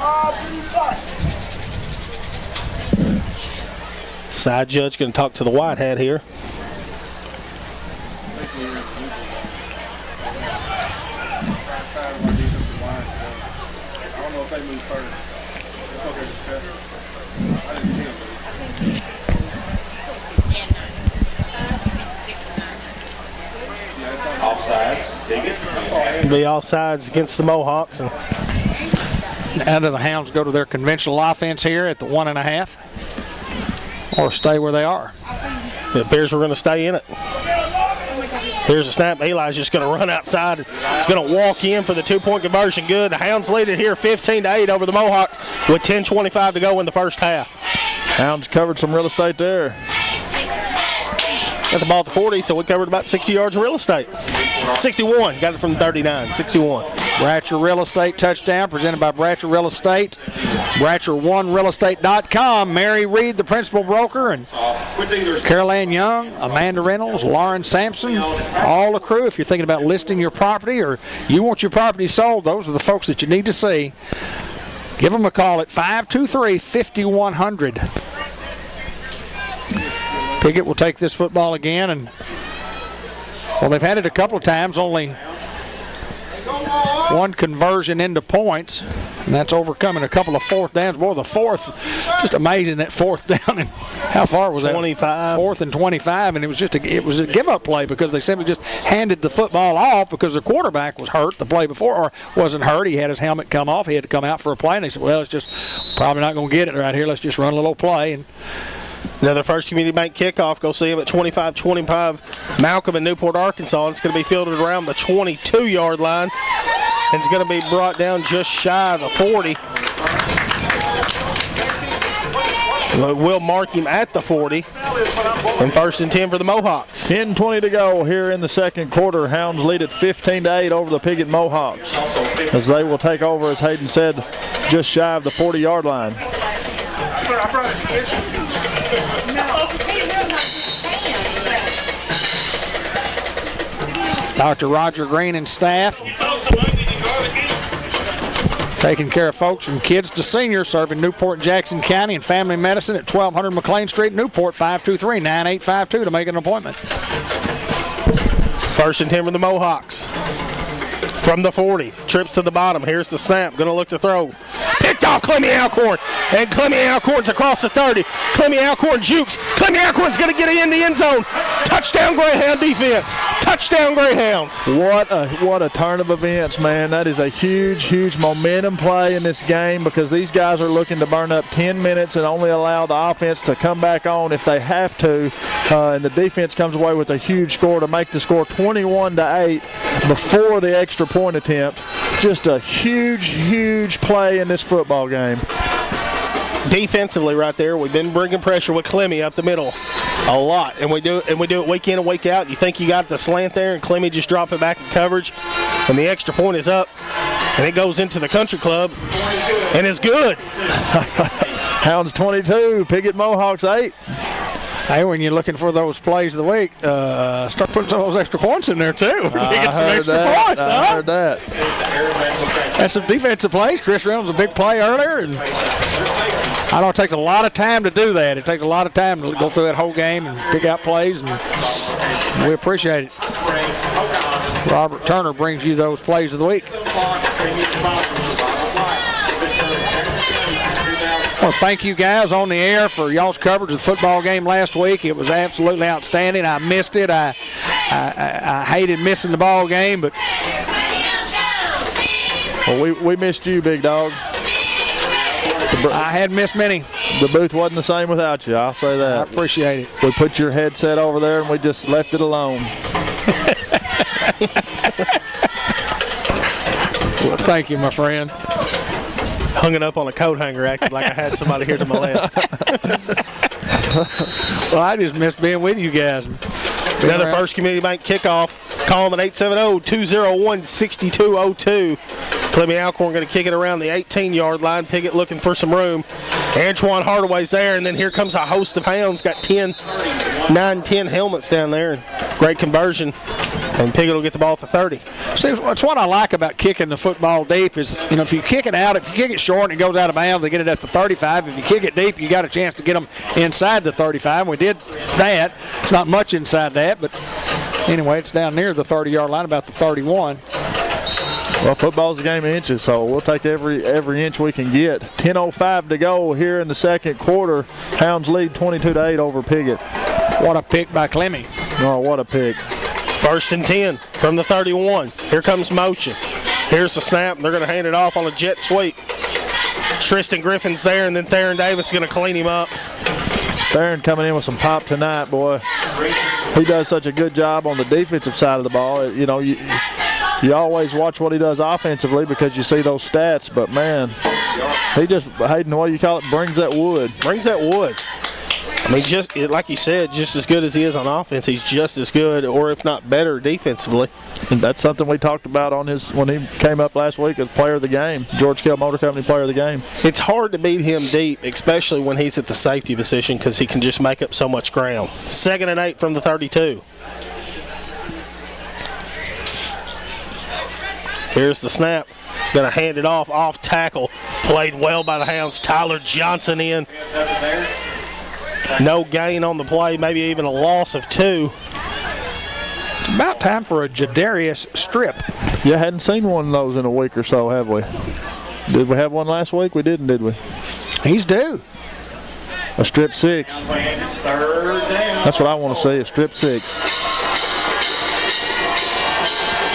side judge going to talk to the white hat here. Be offsides against the Mohawks. And Now do the Hounds go to their conventional offense here at the 1.5 or stay where they are? it appears we're going to stay in it. Here's a snap. Eli's just going to run outside. He's going to walk in for the 2-point conversion. Good. The Hounds lead it here 15-8 over the Mohawks with 10:25 to go in the first half. Hounds covered some real estate there. Got the ball at the 40, so we covered about 60 yards of real estate. 61. Got it from 39. 61. Bratcher Real Estate touchdown presented by Bratcher Real Estate. BratcherOneRealEstate.com. Mary Reed, the principal broker, and Carol Ann Young, Amanda Reynolds, Lauren Sampson, all the crew. If you're thinking about listing your property or you want your property sold, those are the folks that you need to see. Give them a call at 523-5100. Piggott will take this football again, and well, they've had it a couple of times, only one conversion into points, and that's overcoming a couple of fourth downs. Boy, the fourth, just amazing that fourth down, and how far was that? 25. 4th and 25, and it was a give-up play because they simply just handed the football off because the quarterback was hurt the play before, or wasn't hurt. He had his helmet come off. He had to come out for a play, and they said, well, it's just probably not going to get it right here. Let's just run a little play. And another First Community Bank kickoff. Go see him at 25-25 Malcolm in Newport, Arkansas. It's going to be fielded around the 22-yard line. And it's going to be brought down just shy of the 40. We'll mark him at the 40. And 1st and 10 for the Mohawks. 10:20 to go here in the second quarter. Hounds lead at 15-8 over the Piggott Mohawks as they will take over, as Hayden said, just shy of the 40-yard line. Dr. Roger Green and staff taking care of folks from kids to seniors, serving Newport and Jackson County and family medicine at 1200 McLean Street, Newport, 523-9852 to make an appointment. First and 10 for the Mohawks. From the 40, trips to the bottom. Here's the snap. Going to look to throw. Picked off Clemmy Alcorn. And Clemmy Alcorn's across the 30. Clemmy Alcorn jukes. Clemmy Alcorn's going to get in the end zone. Touchdown Greyhound defense. Touchdown Greyhounds. What a turn of events, man. That is a huge momentum play in this game because these guys are looking to burn up 10 minutes and only allow the offense to come back on if they have to. And the defense comes away with a huge score to make the score 21-8 before the extra point attempt. Just a huge play in this football game. Defensively right there, we've been bringing pressure with Clemmy up the middle a lot, and we do it week in and week out. You think you got the slant there, and Clemmy just drop it back in coverage, and the extra point is up, and it goes into the country club, and it's good. Hounds 22, Piggott Mohawks 8. Hey, when you're looking for those plays of the week, start putting some of those extra points in there, too. You get some extra points, I heard that. That's some defensive plays. Chris Reynolds a big play earlier, and I know it takes a lot of time to do that. It takes a lot of time to go through that whole game and pick out plays, and we appreciate it. Robert Turner brings you those plays of the week. Well, thank you guys on the air for y'all's coverage of the football game last week. It was absolutely outstanding. I missed it. I hated missing the ball game, but well, we missed you, big dog. I had missed many. The booth wasn't the same without you, I'll say that. I appreciate it. We put your headset over there and we just left it alone. Well, thank you, my friend. Hung it up on a coat hanger, acting like I had somebody here to my left. Well, I just missed being with you guys. Another First Community Bank kickoff. Call them at 870-201-6202. Clemmy Alcorn going to kick it around the 18-yard line. Piggott looking for some room. Antoine Hardaway's there, and then here comes a host of hounds. Got 9, 10 helmets down there. Great conversion. And Piggott will get the ball at the 30. See, that's what I like about kicking the football deep is, you know, if you kick it out, if you kick it short and it goes out of bounds, they get it at the 35. If you kick it deep, you got a chance to get them inside the 35. We did that. It's not much inside that, but anyway, it's down near the 30-yard line, about the 31. Well, football's a game of inches, so we'll take every inch we can get. 10:05 to go here in the second quarter. Hounds lead 22-8 over Piggott. What a pick by Clemmy. Oh, what a pick. First and 10 from the 31. Here comes motion. Here's the snap. They're going to hand it off on a jet sweep. Tristan Griffin's there, and then Theron Davis is going to clean him up. Theron coming in with some pop tonight, boy. He does such a good job on the defensive side of the ball. You know, you always watch what he does offensively because you see those stats, but, man, he just, Hayden, what do you call it, brings that wood. Brings that wood. I mean, just like you said, just as good as he is on offense, he's just as good, or if not better, defensively. And that's something we talked about on when he came up last week as player of the game, George Kell Motor Company player of the game. It's hard to beat him deep, especially when he's at the safety position because he can just make up so much ground. 2nd and 8 from the 32. Here's the snap. Going to hand it off tackle. Played well by the Hounds. Tyler Johnson in. No gain on the play, maybe even a loss of 2. It's about time for a Jadarius strip. Yeah, hadn't seen one of those in a week or so, have we? Did we have one last week? We didn't, did we? He's due. A strip 6. That's what I want to see, a strip 6.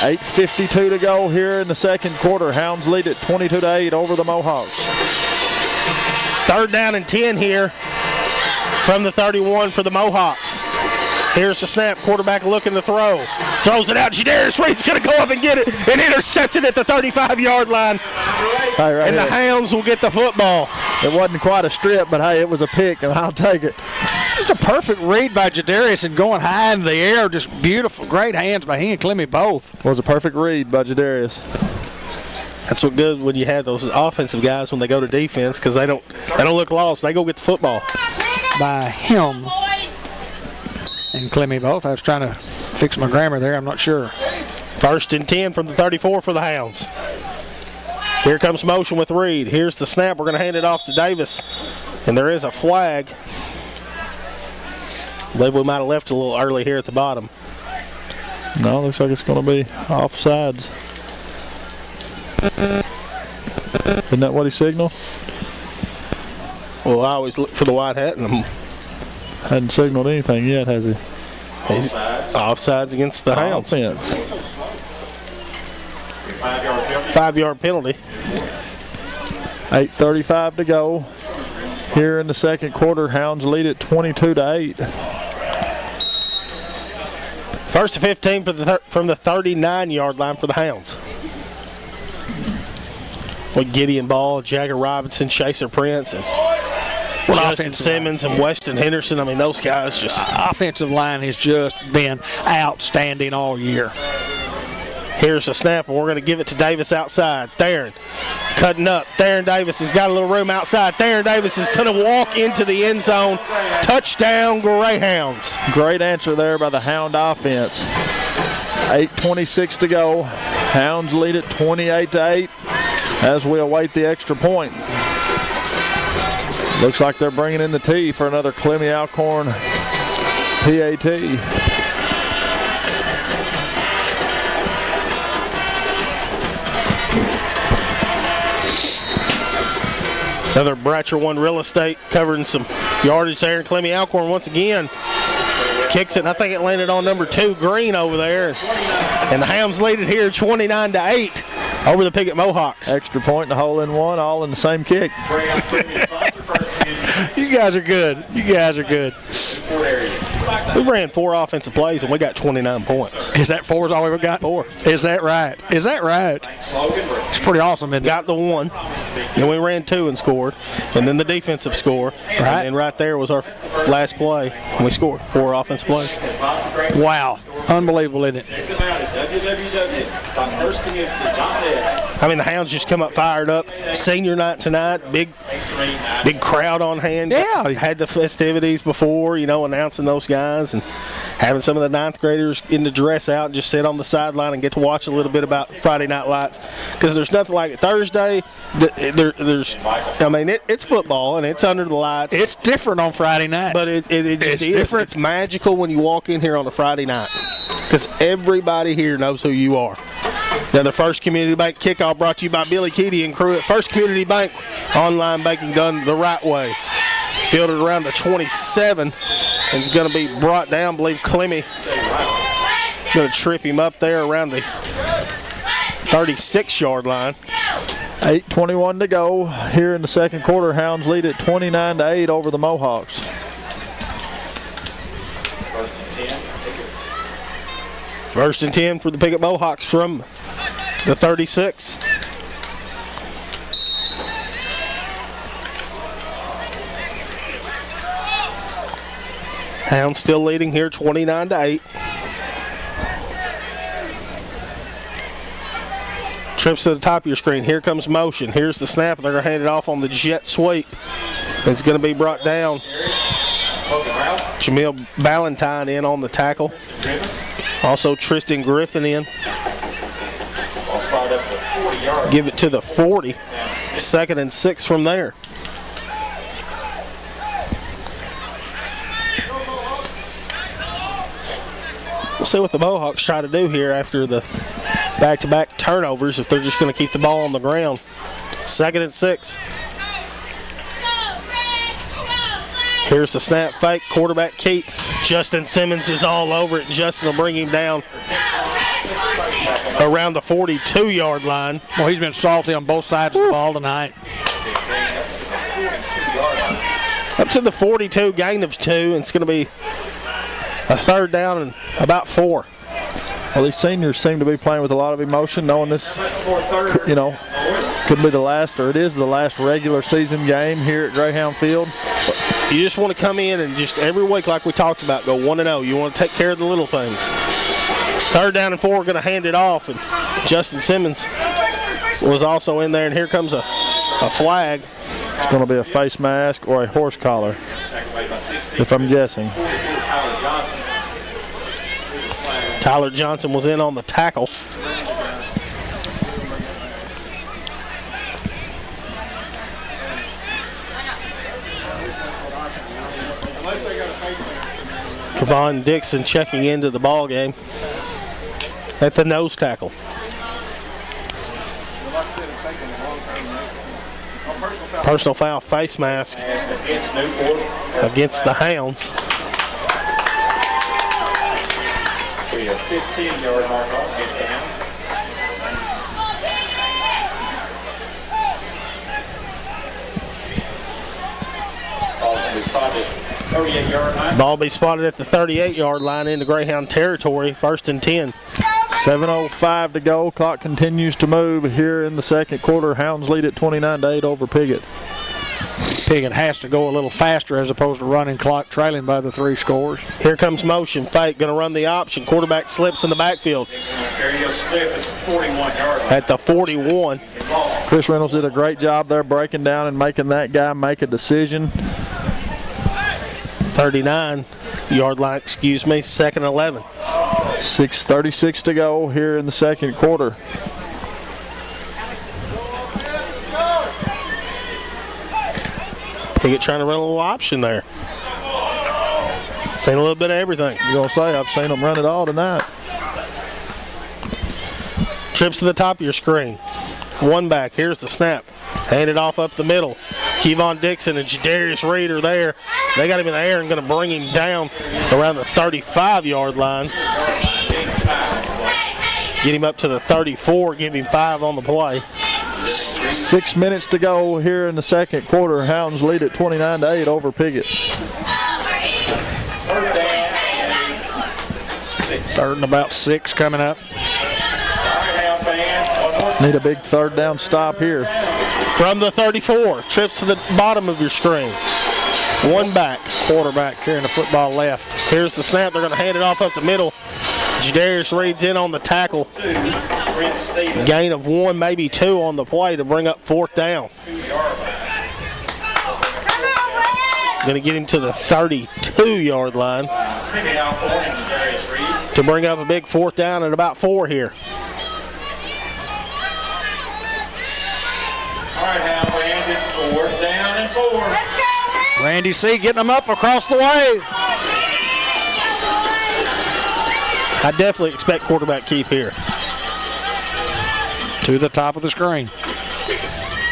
8:52 to go here in the second quarter. Hounds lead at 22-8 over the Mohawks. 3rd down and 10 here from the 31 for the Mohawks. Here's the snap. Quarterback looking to throw. Throws it out. Jadarius Reed's going to go up and get it and intercept it at the 35-yard line. Hey, right and here. The Hounds will get the football. It wasn't quite a strip, but hey, it was a pick, and I'll take it. It's a perfect read by Jadarius and going high in the air. Just beautiful. Great hands by he and Clemmy both. It was a perfect read by Jadarius. That's what good when you have those offensive guys when they go to defense because they don't look lost. They go get the football. By him and Clemmy both. I was trying to fix my grammar there. I'm not sure. 1st and 10 from the 34 for the Hounds. Here comes motion with Reed. Here's the snap. We're going to hand it off to Davis. And there is a flag. I believe we might have left a little early here at the bottom. No, looks like it's going to be offsides. Isn't that what he signaled? Well, I always look for the white hat, and Hadn't signaled anything yet, has he? he's offsides against the Hounds. Offense. 5-yard penalty. 8:35 to go. Here in the second quarter, Hounds lead it 22-8. First to 15 from the 39-yard line for the Hounds. With Gideon Ball, Jagger Robinson, Chaser Prince, and Justin Simmons and Weston Henderson. I mean, those guys just... Offensive line has just been outstanding all year. Here's a snap, and we're going to give it to Davis outside. Theron cutting up. Theron Davis has got a little room outside. Theron Davis is going to walk into the end zone. Touchdown, Greyhounds. Great answer there by the Hound offense. 8:26 to go. Hounds lead it 28-8 as we await the extra point. Looks like they're bringing in the tee for another Clemmy Alcorn PAT. Another Bratcher One Real Estate covering some yardage there. And Clemmy Alcorn once again kicks it. And I think it landed on number 2, Green, over there. And the Hounds lead it here 29-8 over the Piggott Mohawks. Extra point and a hole in one, all in the same kick. You guys are good. You guys are good. We ran 4 offensive plays and we got 29 points. Is that 4 is all we got? 4. Is that right? Is that right? It's pretty awesome, isn't it? Got the 1. Then we ran 2 and scored. And then the defensive score. Right. And right there was our last play. And we scored 4 offensive plays. Wow. Unbelievable, isn't it? I mean, the Hounds just come up fired up. Senior night tonight. Big crowd on hand. Yeah. Had the festivities before, you know, announcing those guys and having some of the 9th graders in the dress out and just sit on the sideline and get to watch a little bit about Friday Night Lights. Because there's nothing like it. Thursday, it's football and it's under the lights. It's different on Friday night. But it just is. Different. It's magical when you walk in here on a Friday night. Because everybody here knows who you are. Now, the First Community Bank kickoff brought to you by Billy Keedy and crew at First Community Bank. Online banking done the right way. Fielded around the 27 and is going to be brought down. I believe Clemmy going to trip him up there around the 36-yard line. 8:21 to go here in the second quarter. Hounds lead at 29-8 over the Mohawks. First and 10 for the Piggott Mohawks from the 36. Hounds still leading here 29-8. Trips to the top of your screen. Here comes motion. Here's the snap. They're going to hand it off on the jet sweep. It's going to be brought down. Jamil Ballantyne in on the tackle. Also Tristan Griffin in. Give it to the 40. 2nd and 6 from there. We'll see what the Mohawks try to do here after the back-to-back turnovers, if they're just going to keep the ball on the ground. 2nd and 6. Here's the snap fake, quarterback keep. Justin Simmons is all over it. Justin will bring him down around the 42-yard line. Well, he's been salty on both sides of the ball tonight. Up to the 42, gain of 2, and it's going to be a 3rd down and about 4. Well, these seniors seem to be playing with a lot of emotion, knowing this, you know, could be the last, or it is the last regular season game here at Greyhound Field. You just want to come in and just every week, like we talked about, go 1-0. You want to take care of the little things. 3rd down and 4, going to hand it off, and Justin Simmons was also in there, and here comes a flag. It's going to be a face mask or a horse collar, if I'm guessing. Tyler Johnson was in on the tackle. Kevon Dixon checking into the ball game. at the nose tackle. Personal foul, face mask Against Newport. against the Hounds. We have 15-yard mark off against the Hounds. Ball can be spotted 38-yard line. Ball be spotted at the 38-yard line into Greyhound territory, 1st and 10. 7:05 to go. Clock continues to move here in the second quarter. Hounds lead at 29-8 over Piggott. Piggott has to go a little faster as opposed to running clock trailing by the 3 scores. Here comes motion. Fake going to run the option. Quarterback slips in the backfield He'll slip at the 41-yard line. at the 41. Chris Reynolds did a great job there breaking down and making that guy make a decision. 39-yard line, 2nd and 11. 6:36 to go here in the second quarter. Piggott trying to run a little option there. Seen a little bit of everything. You're going to say, I've seen them run it all tonight. Trips to the top of your screen. One back. Here's the snap. Hand it off up the middle. Kevon Dixon and Jadarius Reed are there. They got him in the air and going to bring him down around the 35-yard line. Get him up to the 34, give him 5 on the play. 6 minutes to go here in the second quarter. Hounds lead at 29-8 over Piggott. 3rd and about 6 coming up. Need a big 3rd down stop here. From the 34, trips to the bottom of your screen. One back. Quarterback carrying the football left. Here's the snap. They're going to hand it off up the middle. Jadarius Reed's in on the tackle. Gain of 1, maybe 2 on the play to bring up 4th down. Going to get him to the 32-yard line to bring up a big 4th down at about 4 here. All right, Hound fans, it's 4th down and 4. Randy C. getting them up across the way. I definitely expect quarterback keep here. To the top of the screen.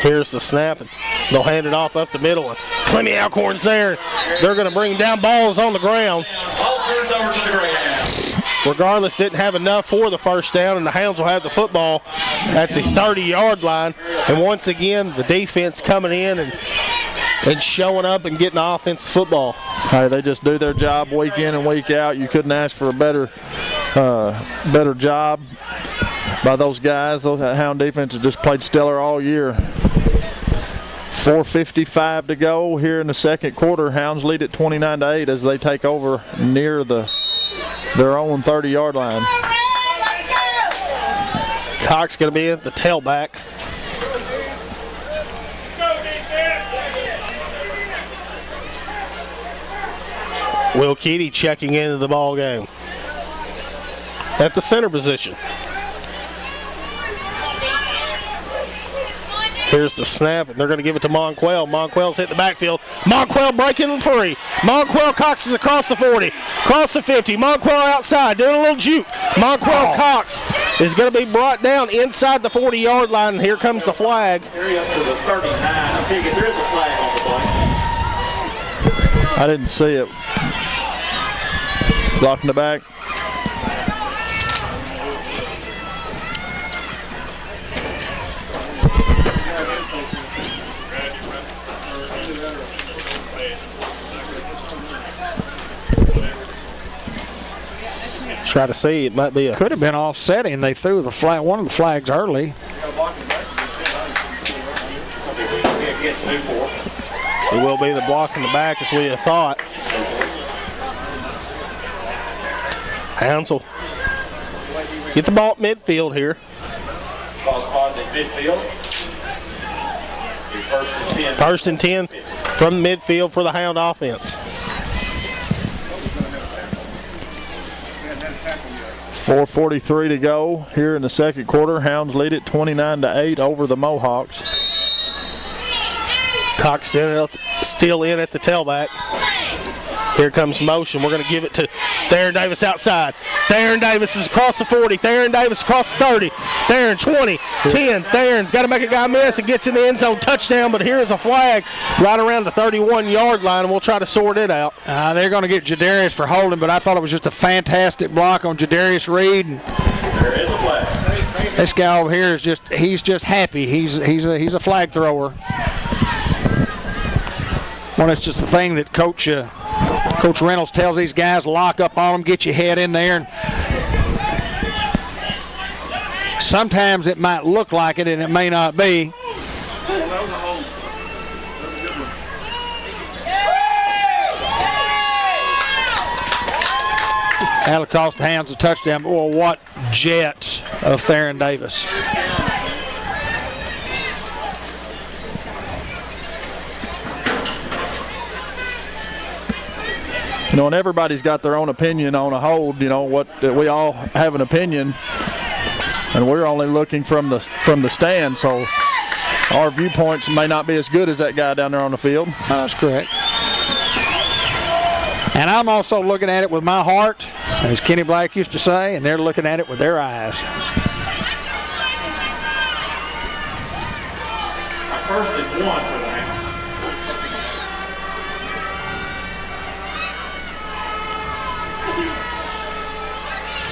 Here's the snap, and they'll hand it off up the middle. And plenty of Alcorns there. They're going to bring down balls on the ground. Ball turns over to the Greyhounds. Regardless, didn't have enough for the 1st down, and the Hounds will have the football at the 30-yard line. And once again, the defense coming in and showing up and getting the offensive football. Hey, they just do their job week in and week out. You couldn't ask for a better job by those guys. Those Hound defense has just played stellar all year. 4:55 to go here in the second quarter. Hounds lead at 29-8 as they take over near their own 30-yard line. Cox going to be at the tailback. Will Keady checking into the ball game at the center position. Here's the snap, and they're going to give it to Monquell. Monquell's hit the backfield. Monquell breaking free. Monquell Cox is across the 40, across the 50. Monquell outside, doing a little juke. Monquell Cox is going to be brought down inside the 40-yard line, and here comes the flag. Carry up to the 39. I figure there is a flag on the play. I didn't see it. Blocking the back. Try to see, it might be a... Could have been offsetting. They threw the flag, one of the flags early. Against Newport. It will be the block in the back as we have thought. Hounds will get the ball at midfield here. Ball spotted at midfield. 1st and 10. 1st and 10 from the midfield for the Hound offense. 4:43 to go here in the second quarter. Hounds lead it 29-8 over the Mohawks. Cox still in at the tailback. Here comes motion. We're going to give it to Theron Davis outside. Theron Davis is across the 40. Theron Davis across the 30. Theron 20, 10. Theron's got to make a guy miss and gets in the end zone. Touchdown, but here is a flag right around the 31-yard line, and we'll try to sort it out. They're going to get Jadarius for holding, but I thought it was just a fantastic block on Jadarius Reed. There is a flag. This guy over here is he's just happy. He's a flag thrower. Well, it's just the thing that Coach Reynolds tells these guys, lock up on them, get your head in there. And sometimes it might look like it and it may not be. Out across the hands, a touchdown. Well, what jets of Theron Davis. You know, and everybody's got their own opinion on a hold. You know, we all have an opinion, and we're only looking from the stand. So our viewpoints may not be as good as that guy down there on the field. That's correct. And I'm also looking at it with my heart, as Kenny Black used to say, and they're looking at it with their eyes. First and 1 for the Hounds.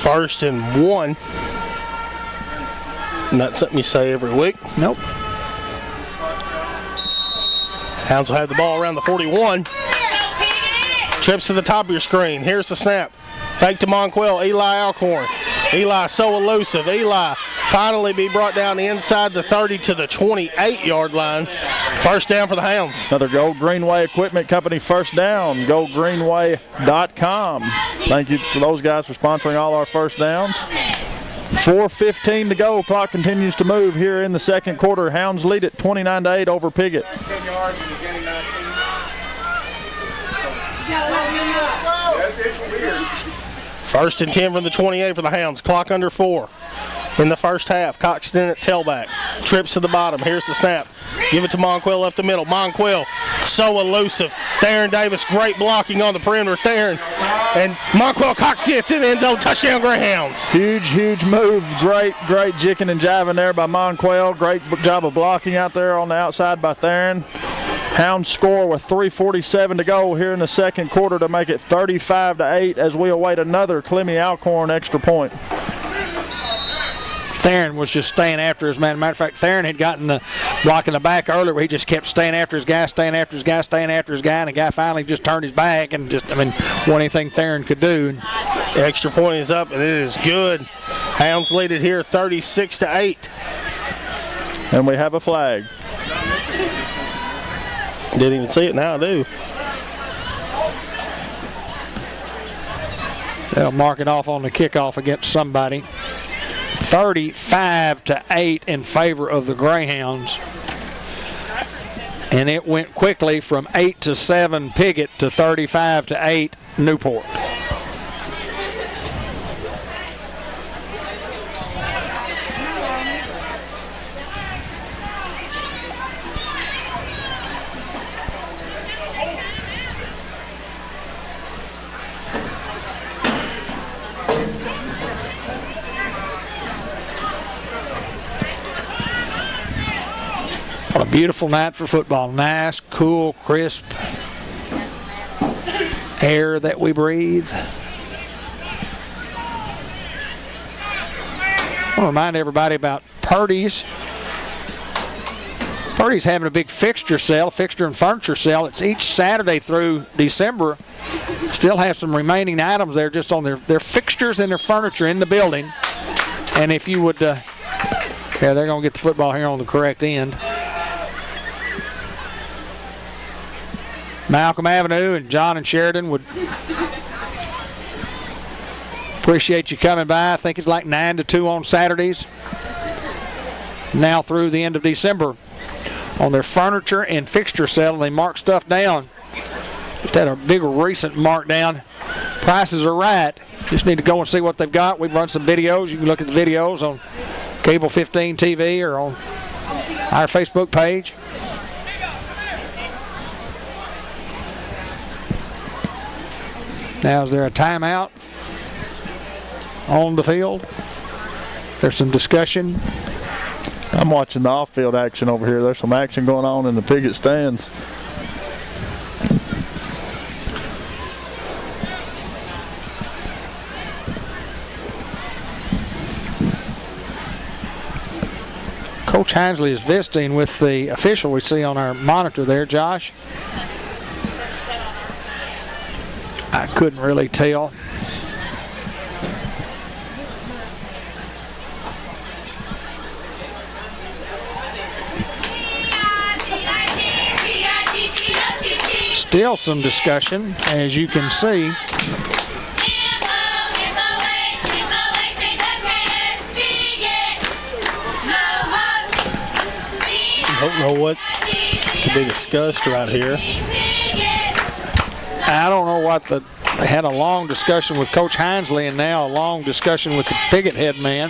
First and 1. Not something you say every week. Nope. Hounds will have the ball around the 41. Trips to the top of your screen. Here's the snap. Fake to Monquell. Eli Alcorn. Eli so elusive. Eli finally be brought down the inside the 30 to the 28-yard line. First down for the Hounds. Another Gold Greenway Equipment Company first down. GoldGreenway.com. Thank you for those guys for sponsoring all our first downs. 4:15 to go. Clock continues to move here in the second quarter. Hounds lead it 29-8 over Piggott. 10 yards and you're getting 19. It's weird. First and 10 from the 28 for the Hounds. Clock under 4 in the first half. Coxton at tailback. Trips to the bottom. Here's the snap. Give it to Monquell up the middle. Monquell so elusive. Theron Davis, great blocking on the perimeter. Theron and Monquell Cox hits in the end zone. Touchdown Greyhounds. Huge move. Great jicking and jiving there by Monquell. Great job of blocking out there on the outside by Theron. Hounds score with 3:47 to go here in the second quarter to make it 35-8 as we await another Clemmy Alcorn extra point. Theron was just staying after his man. Matter of fact, Theron had gotten the block in the back earlier where he just kept staying after his guy, and the guy finally just turned his back and wasn't anything Theron could do. The extra point is up and it is good. Hounds lead it here 36-8. And we have a flag. Didn't even see it, now I do. They'll mark it off on the kickoff against somebody. 35-8 in favor of the Greyhounds. And it went quickly from 8-7 Piggott to 35-8 Newport. What a beautiful night for football. Nice, cool, crisp air that we breathe. I want to remind everybody about Purdy's. Purdy's having a big fixture and furniture sale. It's each Saturday through December. Still have some remaining items there just on their fixtures and their furniture in the building. And if you would, they're going to get the football here on the correct end. Malcolm Avenue and John and Sheridan would appreciate you coming by. I think it's like 9 to 2 on Saturdays. Now through the end of December on their furniture and fixture sale, and they mark stuff down. Just had a big recent markdown. Prices are right. Just need to go and see what they've got. We've run some videos. You can look at the videos on Cable 15 TV or on our Facebook page. Now, is there a timeout on the field? There's some discussion. I'm watching the off-field action over here. There's some action going on in the Piggott stands. Coach Hinsley is visiting with the official we see on our monitor there, Josh. I couldn't really tell. Still some discussion, as you can see. Don't know what could be discussed right here. I don't know what they had a long discussion with Coach Hinsley and now a long discussion with the Piggott head man.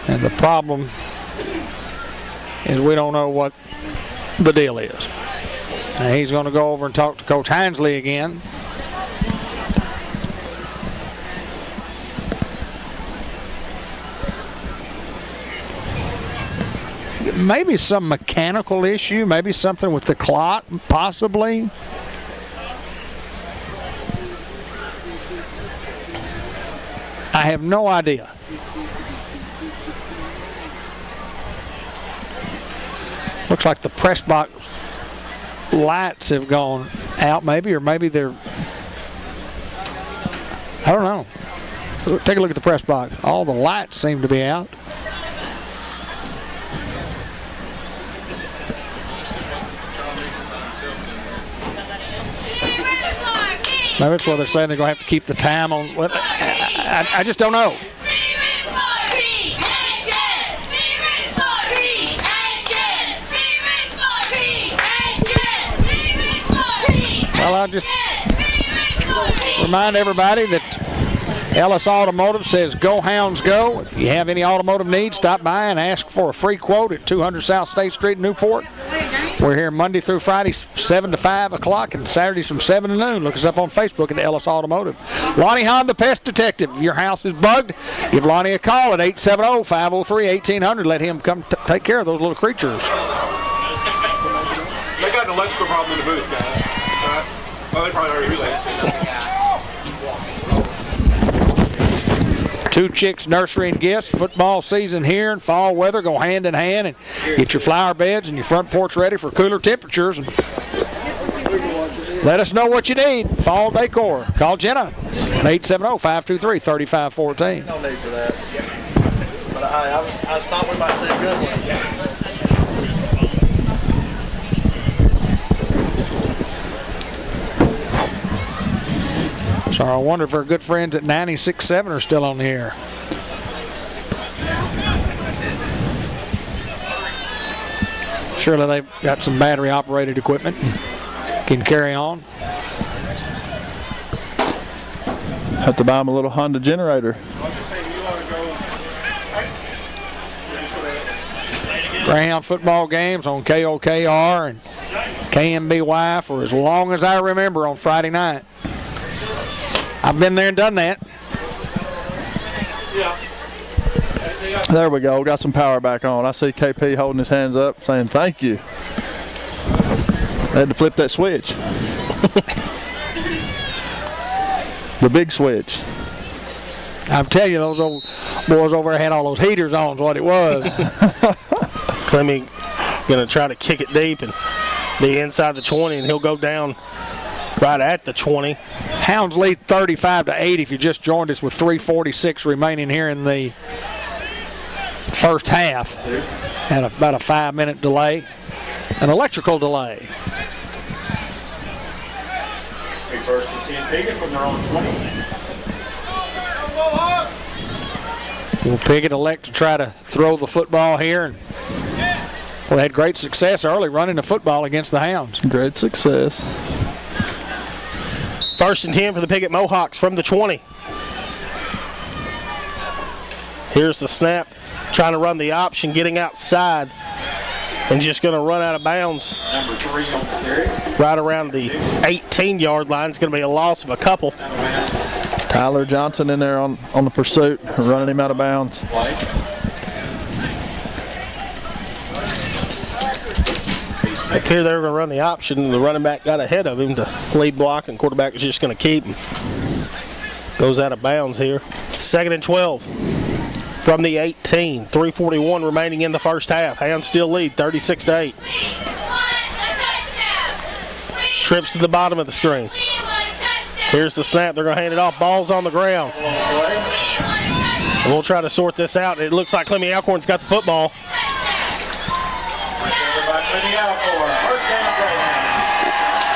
And the problem is we don't know what the deal is. Now he's going to go over and talk to Coach Hinsley again. Maybe some mechanical issue, maybe something with the clock, possibly. I have no idea. Looks like the press box lights have gone out, maybe, or maybe they're, I don't know. Take a look at the press box. All the lights seem to be out. Maybe that's why they're saying they're going to have to keep the time on. I just don't know. Well, I'll just remind everybody that Ellis Automotive says go Hounds go. If you have any automotive needs, stop by and ask for a free quote at 200 South State Street, Newport. We're here Monday through Friday, 7 to 5 o'clock, and Saturdays from 7 to noon. Look us up on Facebook at Ellis Automotive. Lonnie Hahn, the Pest Detective. If your house is bugged, give Lonnie a call at 870-503-1800. Let him come take care of those little creatures. They got an electrical problem in the booth, guys. Right? Well, they probably already realized it. Two Chicks Nursery and Gifts. Football season here and fall weather go hand in hand, and get your flower beds and your front porch ready for cooler temperatures. And let us know what you need. Fall decor. Call Jenna at 870-523-3514. No need for that. But I thought we might see a good one. So I wonder if our good friends at 96.7 are still on the air. Surely they've got some battery-operated equipment. Can carry on. Have to buy them a little Honda generator. Greyhound football games on KOKR and KMBY for as long as I remember on Friday night. I've been there and done that. Yeah. There we go. Got some power back on. I see KP holding his hands up saying thank you. They had to flip that switch. The big switch. I'm telling you, those old boys over there had all those heaters on is what it was. Clemmy going to try to kick it deep and be inside the 20, and he'll go down right at the 20. Hounds lead 35-8 if you just joined us with 3:46 remaining here in the first half. And about a 5-minute delay, an electrical delay. Big first and 10 Piggott from their own 20. Will Piggott elect to try to throw the football here? And we had great success early running the football against the Hounds. Great success. First and 10 for the Piggott Mohawks from the 20. Here's the snap, trying to run the option, getting outside. and just going to run out of bounds Number 3 on the carry. right around the 18-yard line. It's going to be a loss of a couple. Tyler Johnson in there on the pursuit, running him out of bounds. Up here they were going to run the option. The running back got ahead of him to lead block, and quarterback is just going to keep him. Goes out of bounds here. 2nd and 12 from the 18. 3:41 remaining in the first half. Hounds still lead 36-8. Trips to the bottom of the screen. Here's the snap. They're going to hand it off. Ball's on the ground. And we'll try to sort this out. It looks like Clemmy Alcorn's got the football.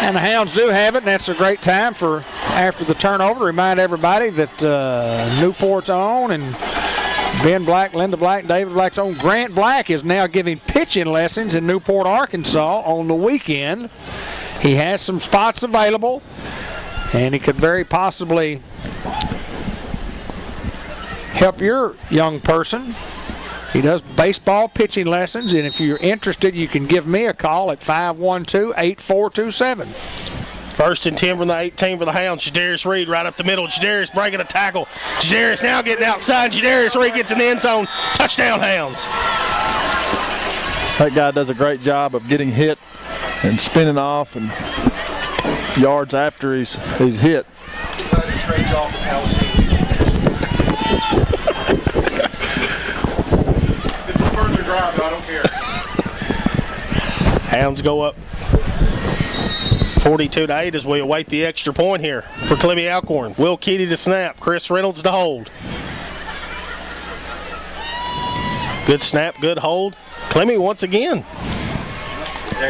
And the Hounds do have it, and that's a great time for after the turnover to remind everybody that Newport's own and Ben Black, Linda Black, and David Black's own Grant Black is now giving pitching lessons in Newport, Arkansas on the weekend. He has some spots available, and he could very possibly help your young person. He does baseball pitching lessons, and if you're interested, you can give me a call at 512-8427. 1st and 10 from the 18 for the Hounds. Jadarius Reed right up the middle. Jadarius breaking a tackle. Jadarius now getting outside. Jadarius Reed gets in the end zone. Touchdown, Hounds. That guy does a great job of getting hit and spinning off and yards after he's hit. It's a further drive, but I don't care. Hounds go up 42-8 as we await the extra point here for Clemmy Alcorn. Will Keaty to snap. Chris Reynolds to hold. Good snap, good hold. Clemmy once again.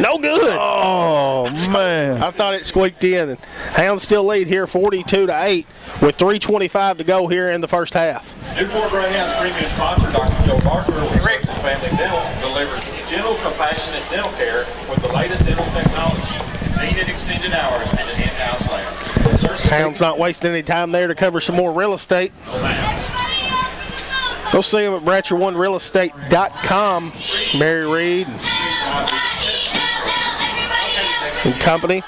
No good. Oh, man. I thought it squeaked in. And Hounds still lead here 42-8 with 3:25 to go here in the first half. Newport Greyhound's premium sponsor, Dr. Joe Barker with Circle Family Dental, delivers gentle, compassionate dental care with the latest dental technology, convenient extended hours, and an in-house lab. Hounds not wasting any time there to cover some more real estate. Go see them at BratcherOneRealEstate.com. Mary Reed and company.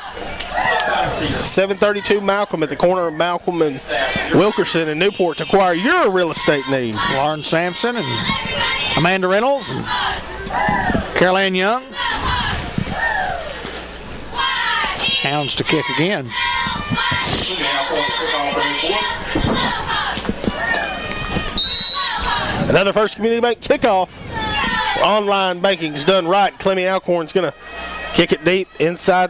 732 Malcolm at the corner of Malcolm and Wilkerson in Newport to acquire your real estate needs. Lauren Sampson and Amanda Reynolds and Caroline Young. Hounds to kick again. Another First Community Bank kickoff. Online banking's done right. Clemmy Alcorn's going to kick it deep inside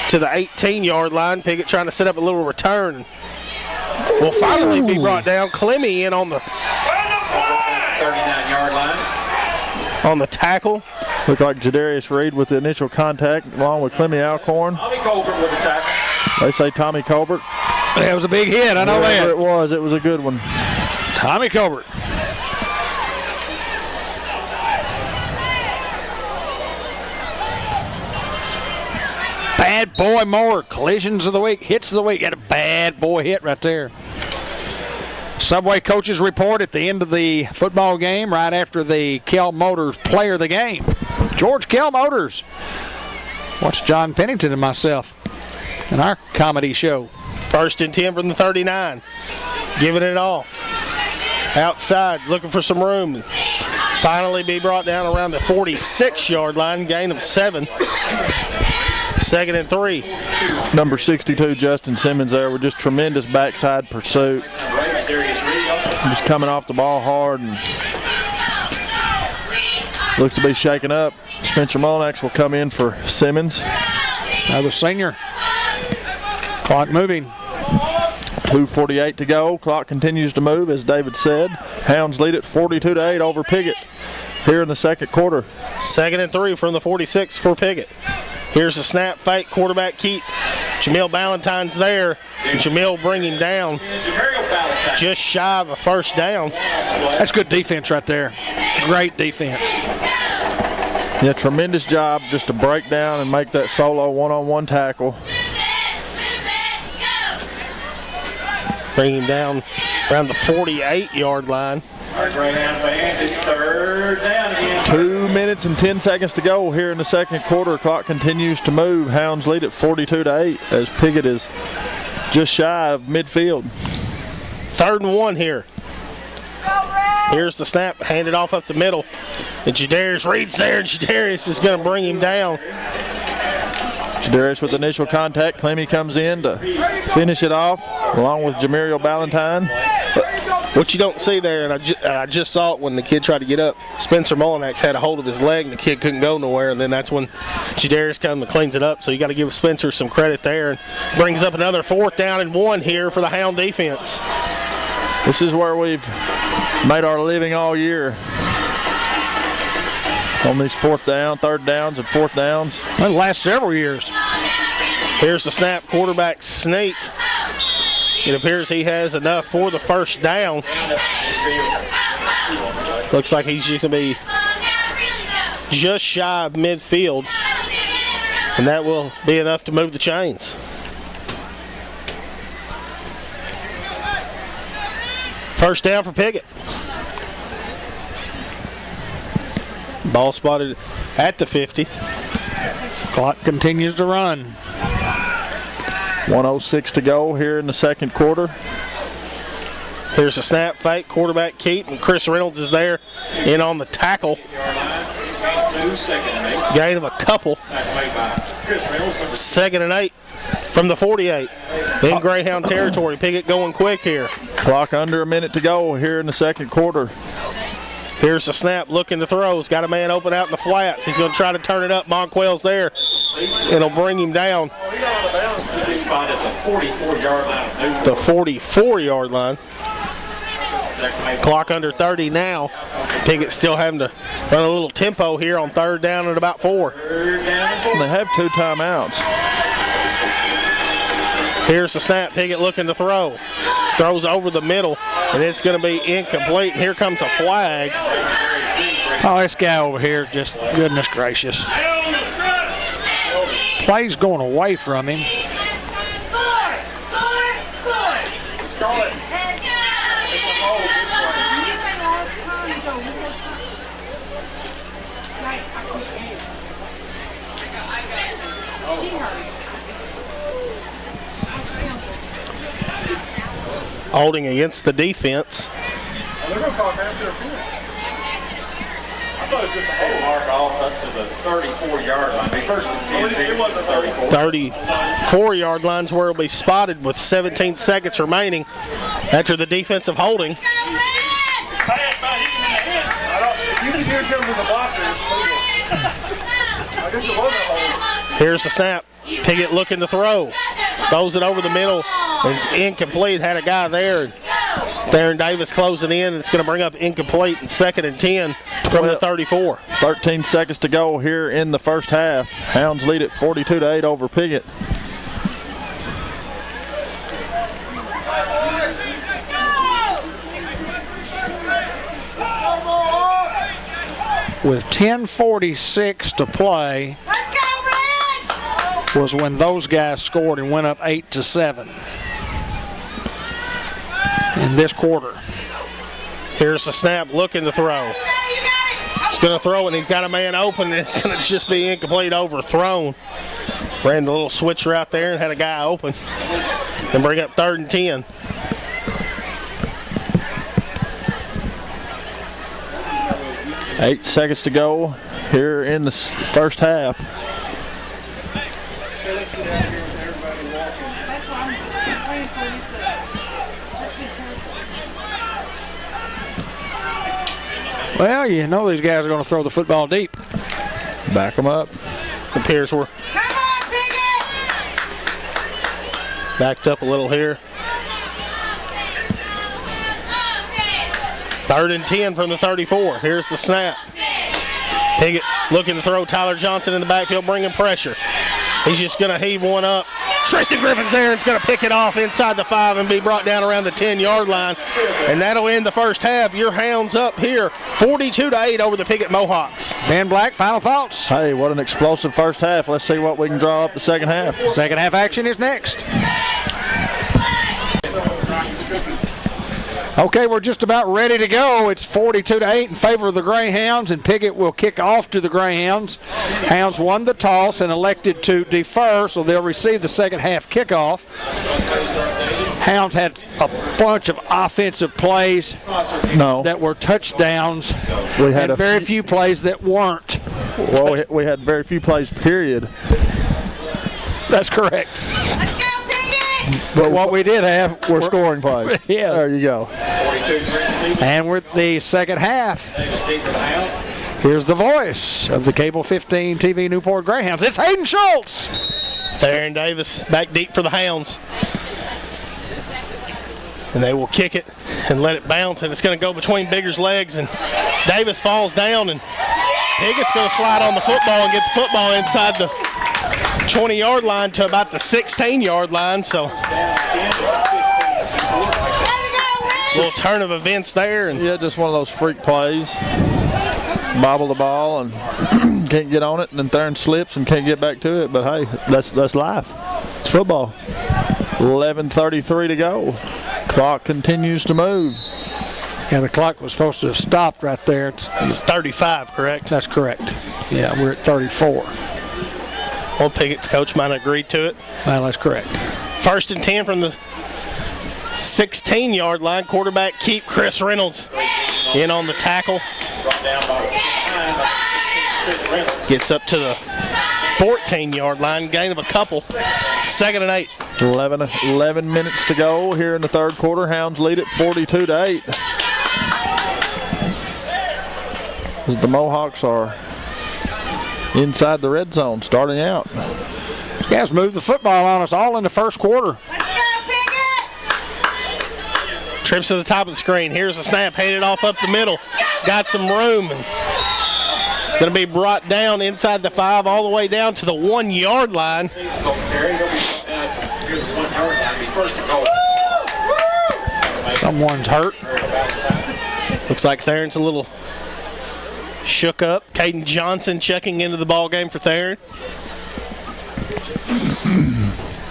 to the 18-yard line. Piggott trying to set up a little return. Will finally be brought down. Clemmy in on the 39-yard line. on the tackle. Looked like Jadarius Reed with the initial contact along with Clemmy Alcorn. Tommy Colbert with the tackle. They say Tommy Colbert. That was a big hit, I know Whoever that. it was a good one. Tommy Colbert. Bad boy more. Collisions of the week. Hits of the week. Got a bad boy hit right there. Subway coaches report at the end of the football game right after the Kell Motors player of the game. George Kell Motors. Watch John Pennington and myself in our comedy show. 1st and 10 from the 39. Giving it off. Outside, looking for some room. Finally be brought down around the 46-yard line. Gain of 7. 2nd and 3. Number 62, Justin Simmons there with just tremendous backside pursuit. Just coming off the ball hard and looks to be shaken up. Spencer Molnax will come in for Simmons. Another senior. Clock moving. 2:48 to go. Clock continues to move, as David said. Hounds lead it 42-8 over Piggott here in the second quarter. 2nd and 3 from the 46 for Piggott. Here's the snap, fake, quarterback keep. Jamil Ballantyne's there, and Jamil bring him down just shy of a first down. That's good defense right there. Great defense. Yeah, tremendous job just to break down and make that solo one-on-one tackle. Bring him down around the 48-yard line. Our Greyhound fans, it's third down again. 2 minutes and 10 seconds to go here in the second quarter. Clock continues to move. Hounds lead at 42-8 as Piggott is just shy of midfield. 3rd and 1 here. Here's the snap, handed off up the middle. And Jadarius Reed's there, and Jadarius is going to bring him down. Jadarius with initial contact. Clemmy comes in to finish it off, along with Jamariel Ballantyne. What you don't see there, and I just saw it when the kid tried to get up, Spencer Mullinax had a hold of his leg, and the kid couldn't go nowhere, and then that's when Jadarius comes and cleans it up. So you got to give Spencer some credit there, and brings up another 4th down and 1 here for the Hound defense. This is where we've made our living all year, on these 4th down, 3rd downs, and 4th downs. The last several years. Here's the snap, quarterback sneak. It appears he has enough for the 1st down. Looks like he's just going to be just shy of midfield, and that will be enough to move the chains. First down for Piggott. Ball spotted at the 50. Clock continues to run. 1:06 to go here in the second quarter. Here's a snap, fake, quarterback keep, and Chris Reynolds is there in on the tackle. Gain of a couple. 2nd and 8 from the 48. In Greyhound territory. Piggott going quick here. Clock under a minute to go here in the second quarter. Here's the snap, looking to throw. He's got a man open out in the flats. He's going to try to turn it up. Monquell's there. It'll bring him down. He's spotted the 44-yard line of Newport. The 44-yard line. Clock under 30 now. Piggott still having to run a little tempo here on 3rd down at about 4. They have 2 timeouts. Here's the snap. Piggott looking to throw. Throws over the middle, and it's going to be incomplete. And here comes a flag. Oh, this guy over here, just goodness gracious. Play's going away from him. Holding against the defense. They're going to call pass interference. I thought it was just a hold. Mark off up to the 34-yard line. They first and 10, it wasn't 34. 34-yard line's where it'll be spotted with 17 seconds remaining after the defensive holding. If you can hear something with the blocker, it's legal. I guess it wasn't a hold. Here's the snap. Piggott looking to throw. Throws it over the middle. And it's incomplete. Had a guy there. Darren Davis closing in, and it's going to bring up incomplete in 2nd and 10 from the 34. 13 seconds to go here in the first half. Hounds lead at 42-8 over Piggott. With 10:46 to play was when those guys scored and went up 8-7 in this quarter. Here's the snap, looking to throw. He's going to throw, and he's got a man open, and it's going to just be incomplete, overthrown. Ran the little switcher out there and had a guy open. And bring up 3rd and 10. Eight seconds to go here in the first half. Well, you know these guys are going to throw the football deep. Back them up. Appears we're backed up a little here. 3rd and 10 from the 34. Here's the snap. Piggott looking to throw. Tyler Johnson in the backfield, bringing pressure. He's just going to heave one up. Tristan Griffin's there, and it's going to pick it off inside the 5 and be brought down around the 10-yard line. And that'll end the first half. Your Hounds up here, 42-8 over the Piggott Mohawks. Ben Black, final thoughts. Hey, what an explosive first half. Let's see what we can draw up the second half. Second half action is next. Okay, we're just about ready to go. It's 42-8 in favor of the Greyhounds, and Piggott will kick off to the Greyhounds. Hounds won the toss and elected to defer, so they'll receive the second half kickoff. Hounds had a bunch of offensive plays that were touchdowns. We had and very few plays that weren't. Well, we had very few plays, period. That's correct. Let's go, Piggott! But what we did have were scoring plays. Yeah. There you go. And with the second half, here's the voice of the Cable 15 TV Newport Greyhounds. It's Hayden Schultz. Theron Davis back deep for the Hounds. And they will kick it and let it bounce, and it's going to go between Bigger's legs, and Davis falls down, and Piggott's going to slide on the football and get the football inside the 20-yard line to about the 16-yard line. So little turn of events there. And yeah, just one of those freak plays. Bobble the ball and can't get on it, and then Theron slips and can't get back to it. But hey, that's life. It's football. 11:33 to go. Clock continues to move. And the clock was supposed to have stopped right there. It's 35, correct? That's correct. Yeah, we're at 34. Well, Piggott's coach might have agreed to it. Well, that's correct. 1st and 10 from the 16-yard line. Quarterback keep Chris Reynolds in on the tackle. Gets up to the 14-yard line. Gain of a couple. 2nd and 8. 11 minutes to go here in the third quarter. Hounds lead it 42-8. As the Mohawks are inside the red zone starting out. You guys moved the football on us all in the first quarter. Let's go, Piggott! Trips to the top of the screen. Here's the snap. Handed off up the middle. Got some room. Going to be brought down inside the 5 all the way down to the 1-yard line. Someone's hurt. Looks like Theron's a little shook up. Caden Johnson checking into the ball game for Theron.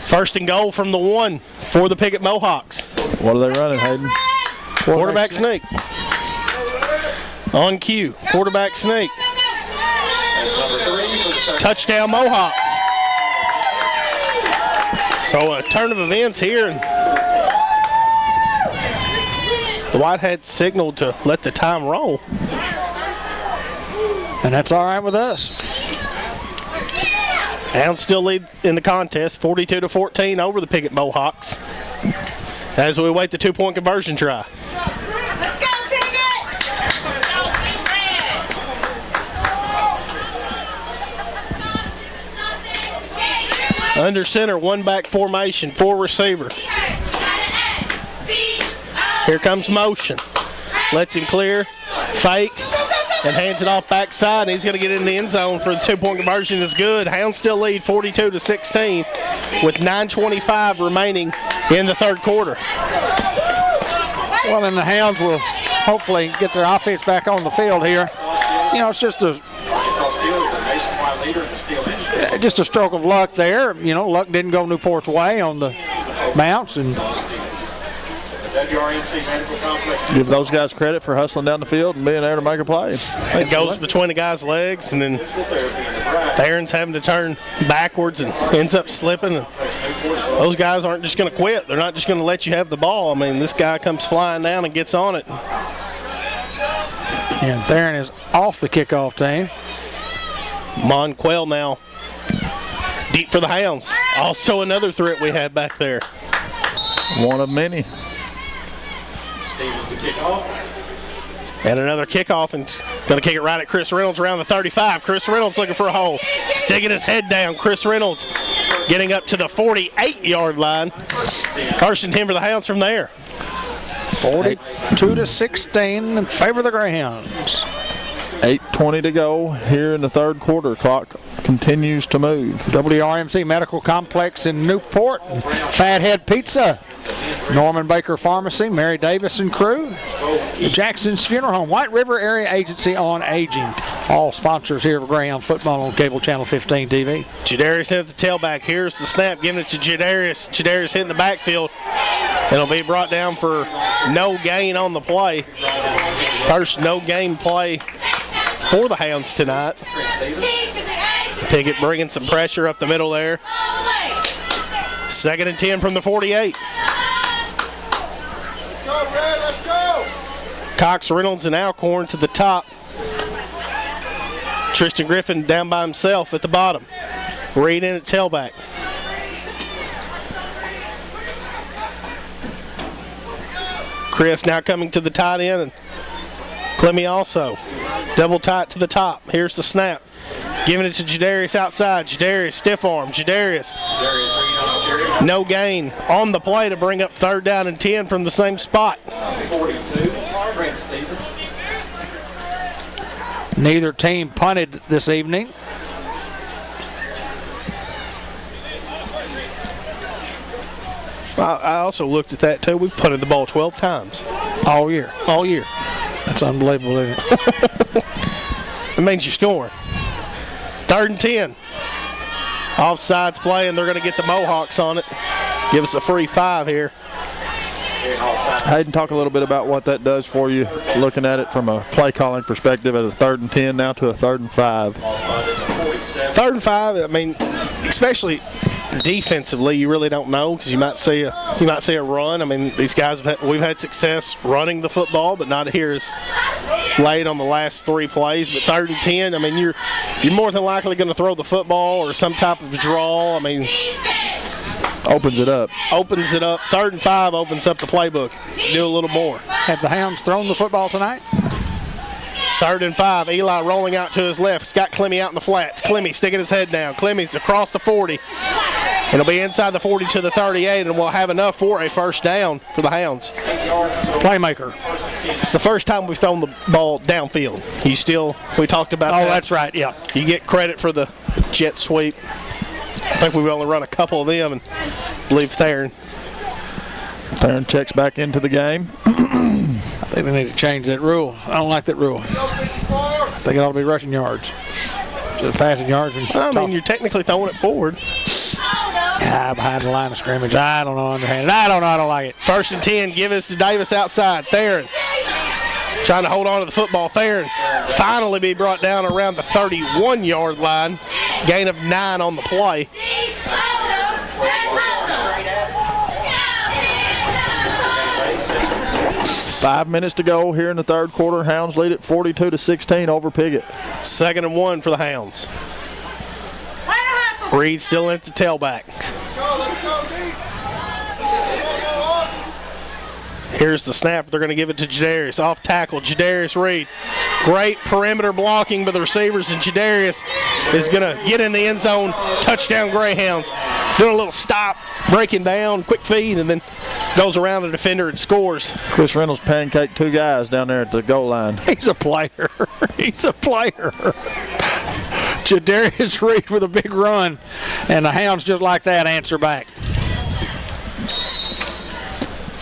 1st and goal from the 1 for the Piggott Mohawks. What are they running, Hayden? Quarterback sneak. On cue. Quarterback sneak. Touchdown Mohawks. So a turn of events here. The Whiteheads signaled to let the time roll. And that's all right with us. Hounds still lead in the contest, 42-14 over the Piggott Mohawks. As we wait the 2-point conversion try. Let's go, Piggott! Under center, 1-back formation, 4 receiver. Here comes motion. Lets him clear, fake, and hands it off backside. He's going to get in the end zone for the 2-point conversion. Is good. Hounds still lead 42-16 with 9:25 remaining in the third quarter. Well, and the Hounds will hopefully get their offense back on the field here. You know, it's just a stroke of luck there. You know, luck didn't go Newport's way on the bounce, and give those guys credit for hustling down the field and being there to make a play. It goes between the guy's legs, and then Theron's having to turn backwards and ends up slipping. And those guys aren't just going to quit. They're not just going to let you have the ball. I mean, this guy comes flying down and gets on it. And Theron is off the kickoff team. Monquell now deep for the Hounds. Also another threat we had back there. One of many. And another kickoff, and going to kick it right at Chris Reynolds around the 35. Chris Reynolds looking for a hole. Sticking his head down. Chris Reynolds getting up to the 48-yard line. 1st and 10 for the Hounds from there. 42-16 in favor of the Greyhounds. 8:20 to go here in the third quarter. Clock continues to move. WRMC Medical Complex in Newport. Fathead Pizza. Norman Baker Pharmacy, Mary Davis and crew. Jackson's Funeral Home, White River Area Agency on Aging. All sponsors here for Greyhound football on Cable Channel 15 TV. Jadarius at the tailback. Here's the snap, giving it to Jadarius. Jadarius hitting the backfield. It'll be brought down for no gain on the play. First no gain play for the Hounds tonight. Piggott bringing some pressure up the middle there. 2nd and 10 from the 48. Let's go, Red, let's go. Cox, Reynolds, and Alcorn to the top. Tristan Griffin down by himself at the bottom. Reed in at tailback. Chris now coming to the tight end, and Clemmy also. Double tight to the top. Here's the snap. Giving it to Jadarius outside. Jadarius, stiff arm. Jadarius. No gain on the play to bring up 3rd down and 10 from the same spot. 42, Brent Stevens. Neither team punted this evening. I also looked at that too. We've punted the ball 12 times. All year. All year. That's unbelievable, isn't it? It means you're scoring. 3rd and 10. Offsides play, and they're going to get the Mohawks on it. Give us a free 5 here. Hayden, talk a little bit about what that does for you, looking at it from a play calling perspective at a 3rd and 10 now to a 3rd and 5. 3rd and 5, I mean, especially defensively, you really don't know because you might see a run. I mean, these guys we've had success running the football, but not here as late on the last 3 plays. But 3rd and 10, I mean, you're more than likely going to throw the football or some type of draw. I mean, opens it up. 3rd and 5 opens up the playbook. Do a little more. Have the Hounds thrown the football tonight? 3rd and 5. Eli rolling out to his left. He's got Clemmy out in the flats. Clemmy sticking his head down. Clemmy's across the 40. It'll be inside the 40 to the 38, and we'll have enough for a 1st down for the Hounds. Playmaker. It's the first time we've thrown the ball downfield. We talked about that. Oh, that's right, yeah. You get credit for the jet sweep. I think we've only run a couple of them and leave Theron. Theron checks back into the game. I think they need to change that rule. I don't like that rule. I think it ought to be rushing yards. Just passing yards. And I mean, you're technically throwing it forward. Behind the line of scrimmage. I don't know, underhanded. I don't like it. 1st and 10, give us to Davis outside. Theron trying to hold on to the football. Theron finally be brought down around the 31-yard line. Gain of 9 on the play. 5 minutes to go here in the 3rd quarter. Hounds lead it 42-16 over Piggott. 2nd and 1 for the Hounds. Reed still at the tailback. Let's go, deep. Here's the snap. They're going to give it to Jadarius. Off tackle, Jadarius Reed. Great perimeter blocking by the receivers, and Jadarius is going to get in the end zone. Touchdown Greyhounds. Doing a little stop, breaking down, quick feed, and then goes around the defender and scores. Chris Reynolds pancaked 2 guys down there at the goal line. He's a player. He's a player. Jadarius Reed with a big run, and the Hounds just like that answer back.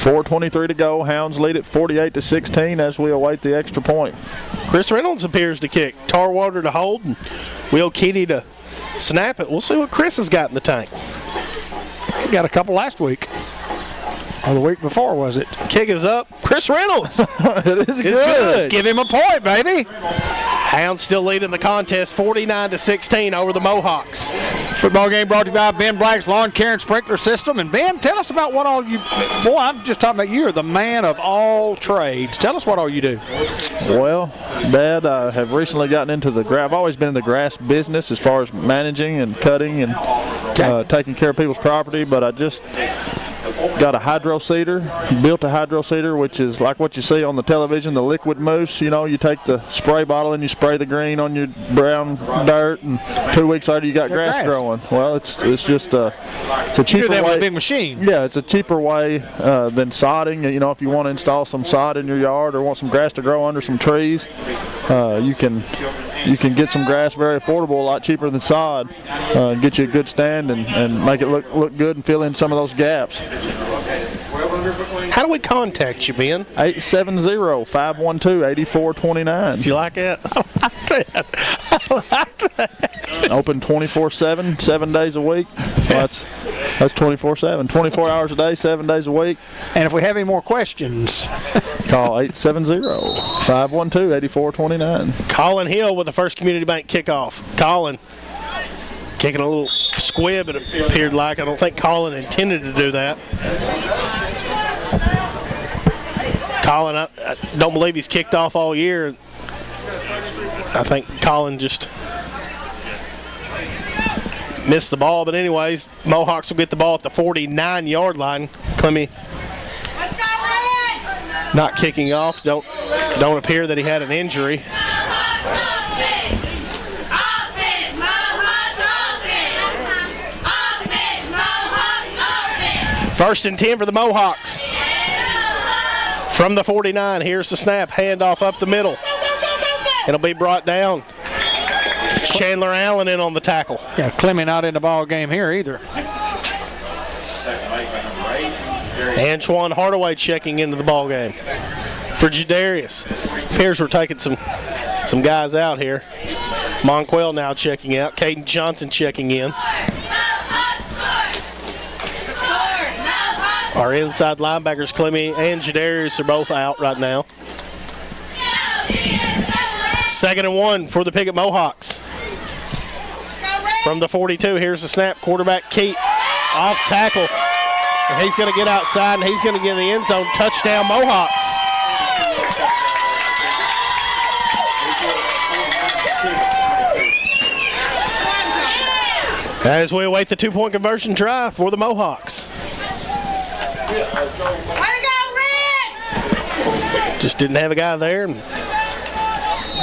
4:23 to go. Hounds lead it 48-16 as we await the extra point. Chris Reynolds appears to kick. Tarwater to hold, and Will Keaty to snap it. We'll see what Chris has got in the tank. He got a couple last week. Or the week before, was it? Kick is up. Chris Reynolds. It is It's good. Give him a point, baby. Hounds still leading the contest 49-16 over the Mohawks. Football game brought to you by Ben Black's Lawn Care and Sprinkler System. And Ben, tell us about what all you, boy, I'm just talking about you're the man of all trades. Tell us what all you do. Well, Dad, I have recently gotten into the grass. I've always been in the grass business as far as managing and cutting and taking care of people's property, but I just got a hydro seeder, built a hydro seeder, which is like what you see on the television, the liquid mousse. You know, you take the spray bottle and you spray the green on your brown dirt, and 2 weeks later you got grass growing. Well, it's just it's a cheaper You do that way. with a big machine. Yeah, it's a cheaper way than sodding. You know, if you want to install some sod in your yard or want some grass to grow under some trees, you can get some grass very affordable, a lot cheaper than sod. Get you a good stand and make it look good and fill in some of those gaps. How do we contact you, Ben? 870-512-8429. Do you like that? Open 24/7, 7 days a week. That's 24/7, 24 hours a day, 7 days a week. And if we have any more questions, Call 870-512-8429. Colin Hill with the First Community Bank kickoff. Colin kicking a little squib, it appeared like. I don't think Colin intended to do that. Colin, I don't believe he's kicked off all year. I think Colin just missed the ball. But anyways, Mohawks will get the ball at the 49-yard line. Clemmy not kicking off. Don't appear that he had an injury. First and 10 for the Mohawks. From the 49, here's the snap. Handoff up the middle. It'll be brought down. Chandler Allen in on the tackle. yeah, Clemmy not in the ball game here either. Antoine Hardaway checking into the ball game for Jadarius. Appears we're taking some guys out here. Monquell now checking out. Caden Johnson checking in. Our inside linebackers, Clemmy and Jadarius, are both out right now. 2nd and 1 for the Piggott Mohawks. From the 42, here's the snap. Quarterback Keat off tackle. And he's going to get outside and he's going to get in the end zone. Touchdown Mohawks. As we await the 2-point conversion try for the Mohawks. Way to go, Red! Just didn't have a guy there.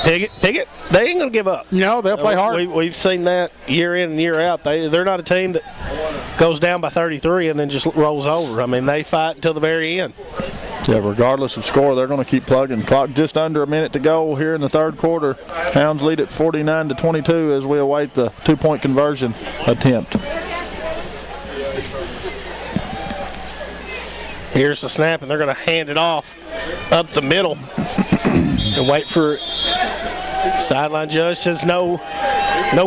Piggott, they ain't going to give up. No, they'll play hard. We've seen that year in and year out. They're not a team that goes down by 33 and then just rolls over. I mean, they fight until the very end. Yeah, regardless of score, they're going to keep plugging. Clock just under a minute to go here in the third quarter. Hounds lead at 49-22 as we await the 2-point conversion attempt. Here's the snap, and they're going to hand it off up the middle and wait for it. Sideline judge says no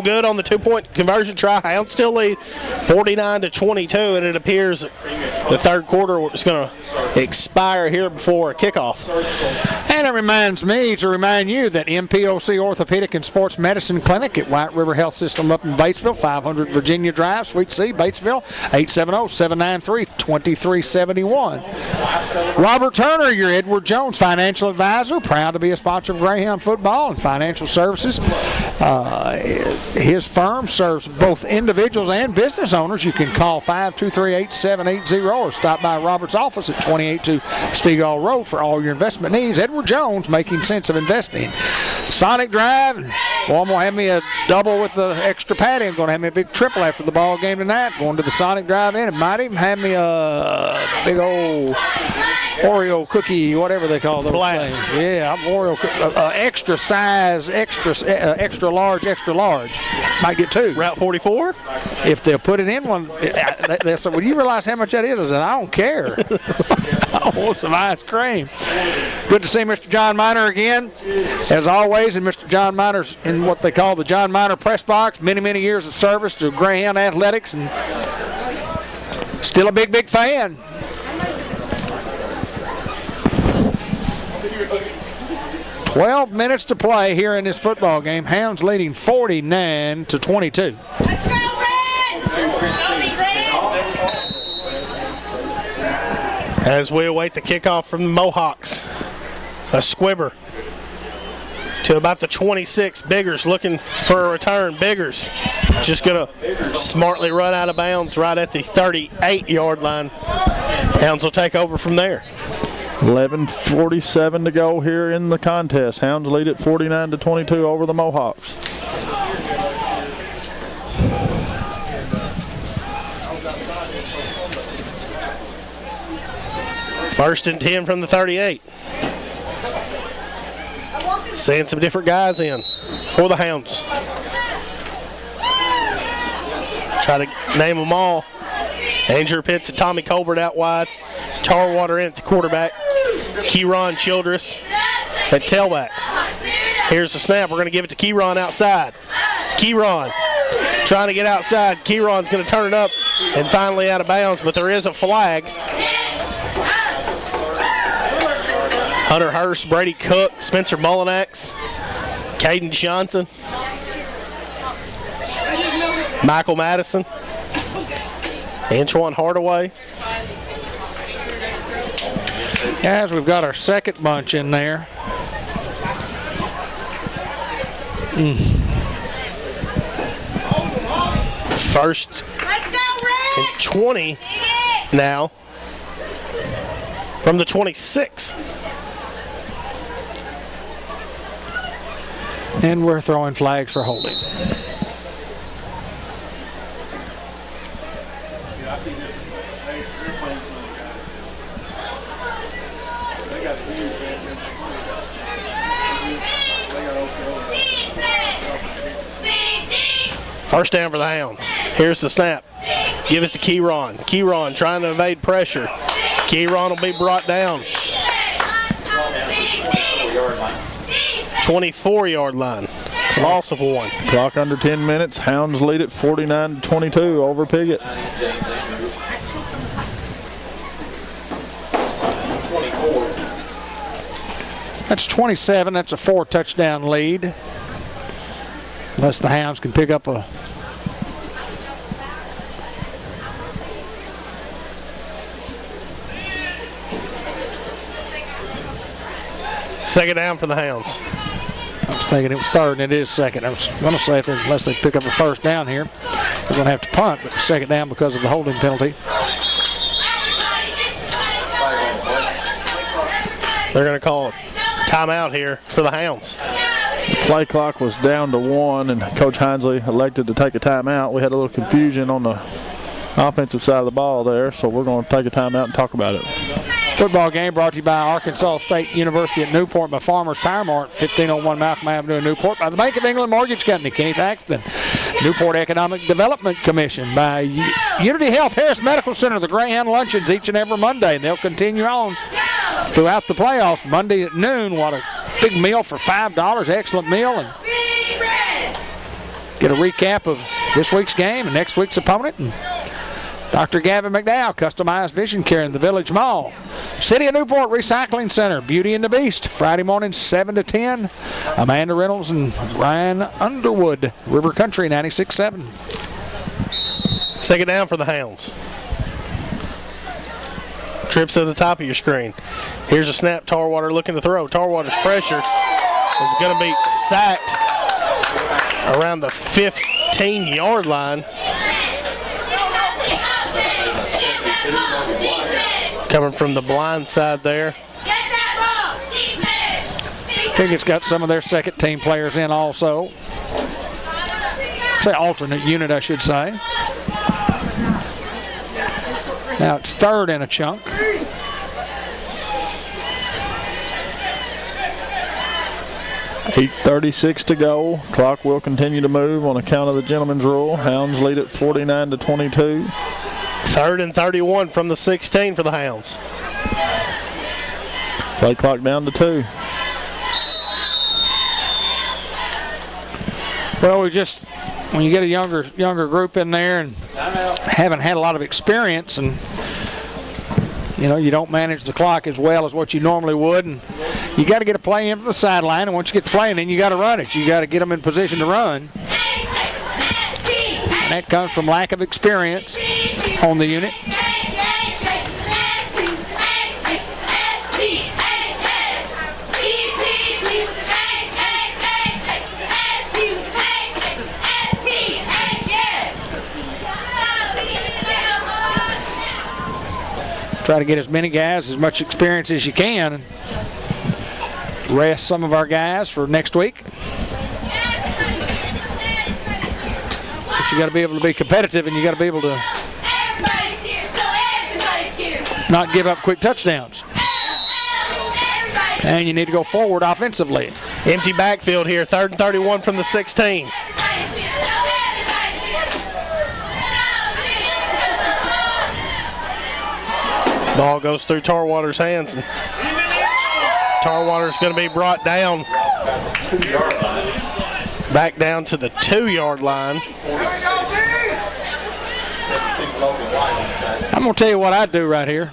good on the 2-point conversion try. Hounds still lead 49-22, and it appears the third quarter is going to expire here before a kickoff. And it reminds me to remind you that MPOC Orthopedic and Sports Medicine Clinic at White River Health System up in Batesville, 500 Virginia Drive, Suite C, Batesville, 870-793-2371. Robert Turner, your Edward Jones financial advisor, proud to be a sponsor of Greyhound football and financial services. His firm serves both individuals and business owners. You can call 523-8780 or stop by Robert's office at 282 Stegall Road for all your investment needs. Edward Jones, making sense of investing. Sonic Drive. Boy, I'm going to have me a double with the extra patty. I'm going to have me a big triple after the ball game tonight. Going to the Sonic Drive in. It might even have me a big old Oreo cookie, whatever they call those Blast. things. Yeah, I'm Oreo extra size, extra large. Might get 2. Route 44? If they'll put it in one, they'll say, well, you realize how much that is? I said, I don't care. I want some ice cream. Good to see Mr. John Miner again, as always, and Mr. John Miner's in what they call the John Miner press box. Many years of service to Greyhound Athletics, and still a big fan. "12 minutes to play here in this football game. Hounds leading 49-22. Let's go, Red! As we await the kickoff from the Mohawks. A squibber to about the 26. Biggers looking for a return. Biggers just going to smartly run out of bounds right at the 38-yard line. Hounds will take over from there. 11:47 to go here in the contest. Hounds lead at 49-22 over the Mohawks. First and 10 from the 38. Seeing some different guys in for the Hounds. Try to name them all. Andrew Pitts and Tommy Colbert out wide. Tarwater in at the quarterback. Keyron Childress at tailback. Here's the snap. We're going to give it to Keyron outside. Keyron trying to get outside. Keyron's going to turn it up and finally out of bounds, but there is a flag. Hunter Hurst, Brady Cook, Spencer Mullinax, Caden Johnson, Michael Madison, Antoine Hardaway. Guys, we've got our second bunch in there. First Let's go, Red! and 20 now from the 26. And we're throwing flags for holding. First down for the Hounds. Here's the snap. Give us to Keyron. Keyron trying to evade pressure. Keyron will be brought down. 24-yard line. Loss of 1. Clock under 10 minutes. Hounds lead at 49-22 over Piggott. That's 27. That's a 4-touchdown lead. Unless the Hounds can pick up a... Second down for the Hounds. I was thinking it was third, and it is second. I was going to say unless they pick up a first down here, they're going to have to punt, but second down because of the holding penalty. They're going to call a timeout here for the Hounds. Play clock was down to 1, and Coach Hinesley elected to take a timeout. We had a little confusion on the offensive side of the ball there, so we're going to take a timeout and talk about it. Football game brought to you by Arkansas State University at Newport, by Farmers Tire Mart, 1501 Malcolm Avenue in Newport, by the Bank of England Mortgage Company, Kenny Thaxton, Newport Economic Development Commission, by Unity Health Harris Medical Center, the Greyhound luncheons each and every Monday, and they'll continue on throughout the playoffs. Monday at noon, what a big meal for $5, excellent meal, and get a recap of this week's game and next week's opponent. And Dr. Gavin McDowell, customized vision care in the Village Mall. City of Newport Recycling Center, Beauty and the Beast, Friday morning 7 to 10. Amanda Reynolds and Ryan Underwood, River Country 96.7. Second down for the Hounds. Trips to the top of your screen. Here's a snap. Tarwater looking to throw. Tarwater's pressure is going to be sacked around the 15-yard line. Coming from the blind side there. Piggott's got some of their second team players in also. Say alternate unit, I should say. Now it's third and a chunk. .8:36 to go. Clock will continue to move on account of the gentleman's rule. Hounds lead at 49-22. Third and 31 from the 16 for the Hounds. Play clock down to 2. Well, when you get a younger group in there and haven't had a lot of experience, and you don't manage the clock as well as what you normally would, and you got to get a play in from the sideline, and once you get the play in, then you got to run it. You got to get them in position to run. And that comes from lack of experience on the unit. Try to get as many guys, as much experience as you can, and rest some of our guys for next week. But you got to be able to be competitive, and you got to be able to not give up quick touchdowns. And you need to go forward offensively. Empty backfield here, third and 31 from the 16. Ball goes through Tarwater's hands. And Tarwater's going to be brought down. Back down to the 2-yard line. I'm going to tell you what I'd do right here.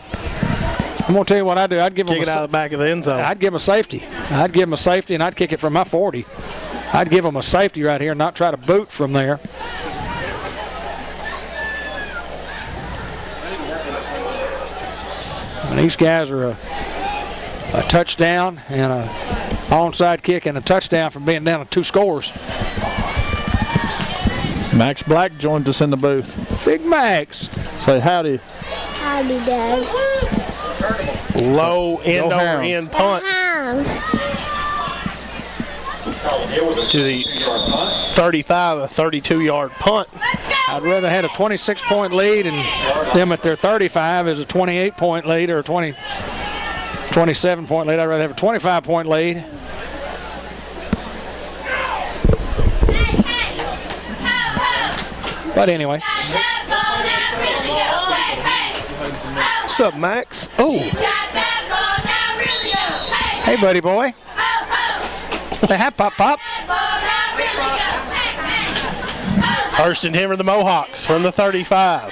I'm going to tell you what I'd do. I'd give him Kick it out of the back of the end zone. I'd give him a safety. I'd give him a safety, and I'd kick it from my 40. I'd give him a safety right here and not try to boot from there. And these guys are a touchdown and a onside kick and a touchdown from being down to 2 scores. Max Black joins us in the booth. Big Max. Say howdy. Howdy, Dad. Low end over end punt to the 35, a 32-yard punt. I'd rather had a 26-point lead and them at their 35 is a 28-point lead or a 27-point lead. I'd rather have a 25-point lead. But anyway. What's up, Max? Oh. Hey, buddy boy. Say hi, Pop Pop. First and 10 for the Mohawks from the 35.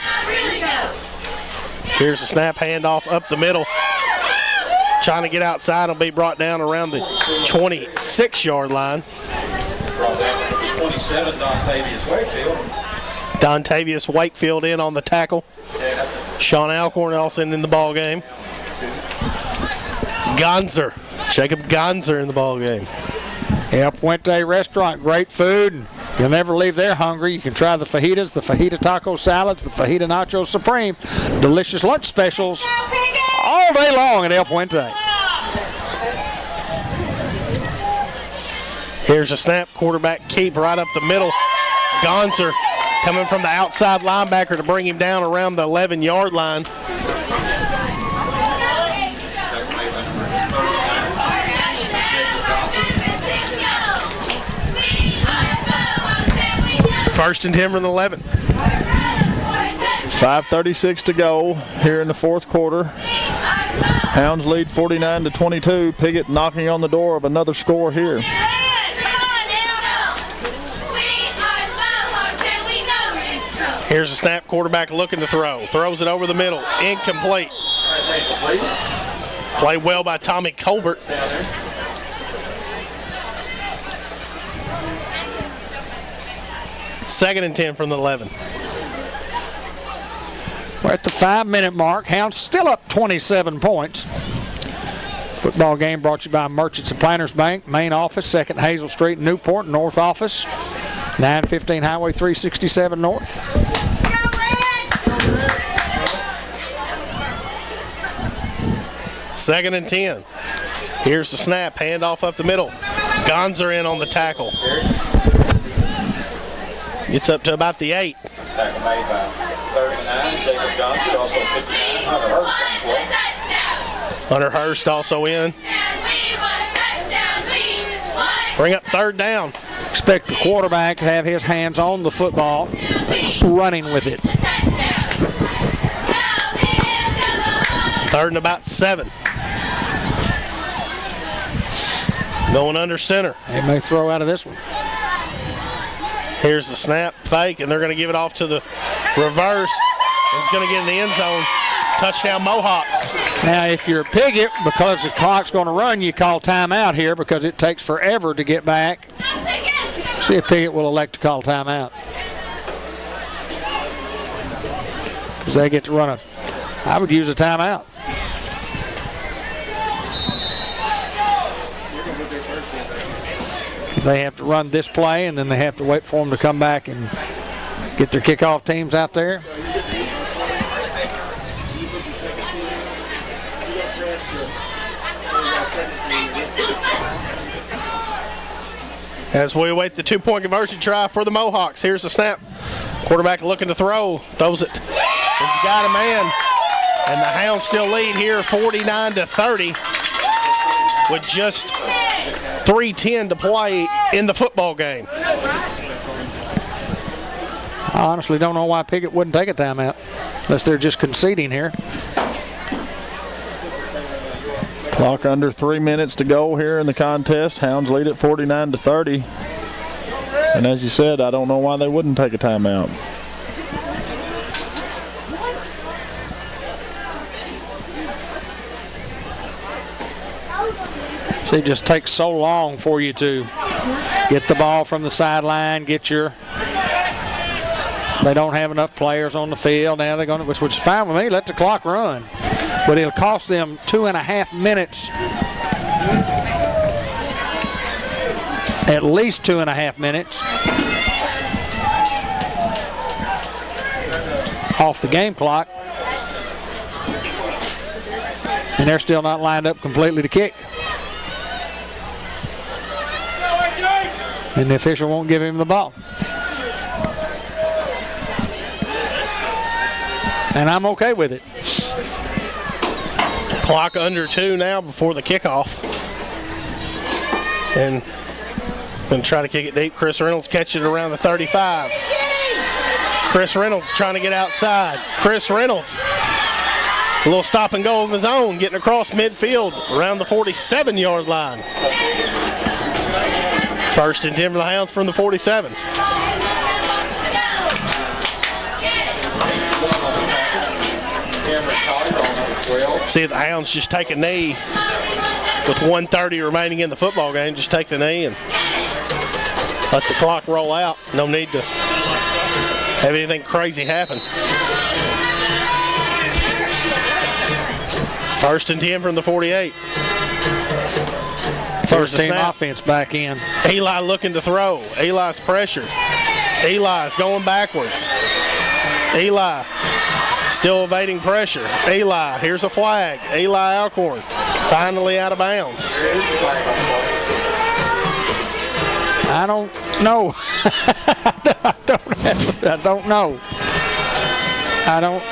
Here's the snap, handoff up the middle. Trying to get outside, will be brought down around the 26-yard line. Brought down number 27, Dontavius Wakefield. Dontavius Wakefield in on the tackle. Sean Alcorn also in the ball game. Gonzer, Jacob Gonzer in the ball game. El Puente Restaurant, great food. And you'll never leave there hungry. You can try the fajitas, the fajita taco salads, the fajita nacho supreme. Delicious lunch specials all day long at El Puente. Here's a snap, quarterback keep right up the middle. Gonzer coming from the outside linebacker to bring him down around the 11-yard line. First and 10 from the 11. 5:36 to go here in the fourth quarter. Hounds lead 49-22. Piggott knocking on the door of another score here. Here's a snap, quarterback looking to throw. Throws it over the middle, incomplete. Played well by Tommy Colbert. Second and 10 from the 11. We're at the 5-minute mark. Hounds still up 27 points. Football game brought to you by Merchants and Planters Bank. Main office, 2nd Hazel Street, Newport. North office, 915 Highway 367 North. Second and 10. Here's the snap, handoff up the middle. Gonzer in on the tackle. Gets up to about the 8. Tackle made by 39, Jacob Johnson, also 59, Hunter Hurst on the play. Hunter Hurst also in. Bring up third down. Expect the quarterback to have his hands on the football, running with it. Third and about 7. Going under center. They may throw out of this one. Here's the snap, fake, and they're going to give it off to the reverse. It's going to get in the end zone. Touchdown Mohawks. Now, if you're Piggott, because the clock's going to run, you call timeout here because it takes forever to get back. See if Piggott will elect to call timeout. Because they get to run I would use a timeout. Because they have to run this play, and then they have to wait for them to come back and get their kickoff teams out there. As we await the 2-point conversion try for the Mohawks. Here's the snap. Quarterback looking to throw. Throws it. He's got a man. And the Hounds still lead here 49-30 with just 3:10 to play in the football game. I honestly don't know why Piggott wouldn't take a timeout unless they're just conceding here. Clock under 3 minutes to go here in the contest. Hounds lead at 49-30. And as you said, I don't know why they wouldn't take a timeout. See, it just takes so long for you to get the ball from the sideline, get your. They don't have enough players on the field. Now they're going to, which is fine with me. Let the clock run. But it'll cost them 2.5 minutes. At least 2.5 minutes off the game clock. And they're still not lined up completely to kick. And the official won't give him the ball. And I'm okay with it. Clock under 2 now before the kickoff. And going to try to kick it deep. Chris Reynolds catches it around the 35. Chris Reynolds trying to get outside. Chris Reynolds, a little stop and go of his own, getting across midfield around the 47-yard line. 1st and 10 for the Hounds from the 47. See if the Hounds just take a knee with 1:30 remaining in the football game. Just take the knee and let the clock roll out. No need to have anything crazy happen. 1st and 10 from the 48. First team offense back in. Eli looking to throw. Eli's pressured. Eli's going backwards. Eli still evading pressure. Eli, here's a flag. Eli Alcorn finally out of bounds. I don't know. I don't know. I don't.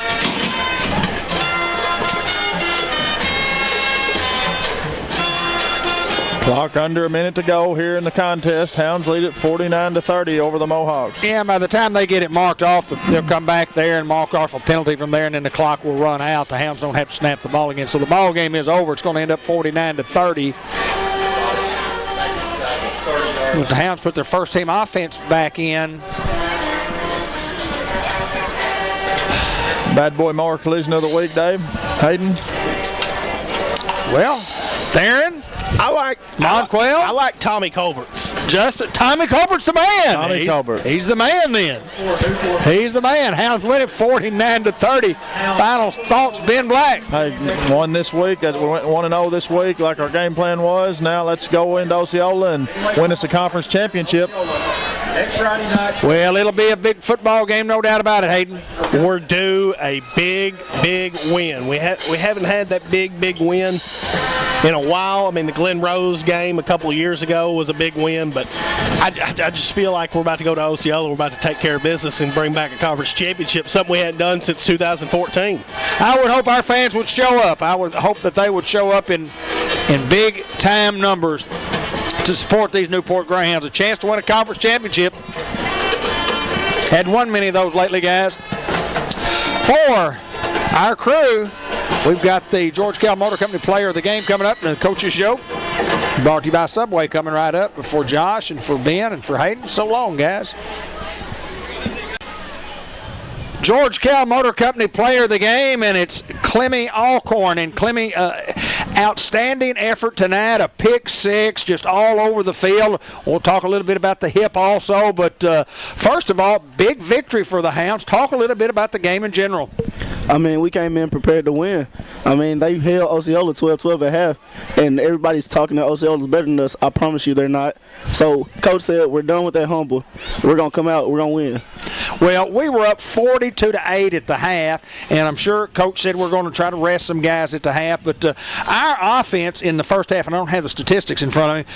Clock under a minute to go here in the contest. Hounds lead at 49-30 over the Mohawks. Yeah, by the time they get it marked off, they'll come back there and mark off a penalty from there, and then the clock will run out. The Hounds don't have to snap the ball again. So the ball game is over. It's going to end up 49-30. As the Hounds put their first team offense back in. Bad boy mower collision of the week, Dave. Hayden. Well, Theron. I like Tommy Colbert's. Tommy Colbert's the man. Tommy Colbert. He's the man then. He's the man. Hounds win it 49-30. Final thoughts, Ben Black. Hey, won this week. We went 1-0 this week like our game plan was. Now let's go into Osceola and win us a conference championship. Next Friday night. Well, it'll be a big football game, no doubt about it, Hayden. We're due a big win. We haven't had that big win in a while. I mean, the Glen Rose game a couple of years ago was a big win, but I just feel like we're about to go to Osceola. We're about to take care of business and bring back a conference championship, something we hadn't done since 2014. I would hope our fans would show up. I would hope that they would show up in big-time numbers to support these Newport Greyhounds. A chance to win a conference championship. Hadn't won many of those lately, guys. For our crew, we've got the George Kell Motor Company Player of the Game coming up in the Coaches Show. Brought to you by Subway coming right up for Josh and for Ben and for Hayden. So long, guys. George Kell Motor Company Player of the Game, and it's Clemmy Alcorn. And Clemmy, outstanding effort tonight, a pick six, just all over the field. We'll talk a little bit about the hip also, but first of all, big victory for the Hounds. Talk a little bit about the game in general. I mean, we came in prepared to win. I mean, they held Osceola 12-12 at half, and everybody's talking that Osceola's better than us. I promise you they're not. So Coach said, we're done with that humble. We're going to come out. We're going to win. Well, we were up 42-8 at the half, and I'm sure Coach said we're going to try to rest some guys at the half. But our offense in the first half, and I don't have the statistics in front of me,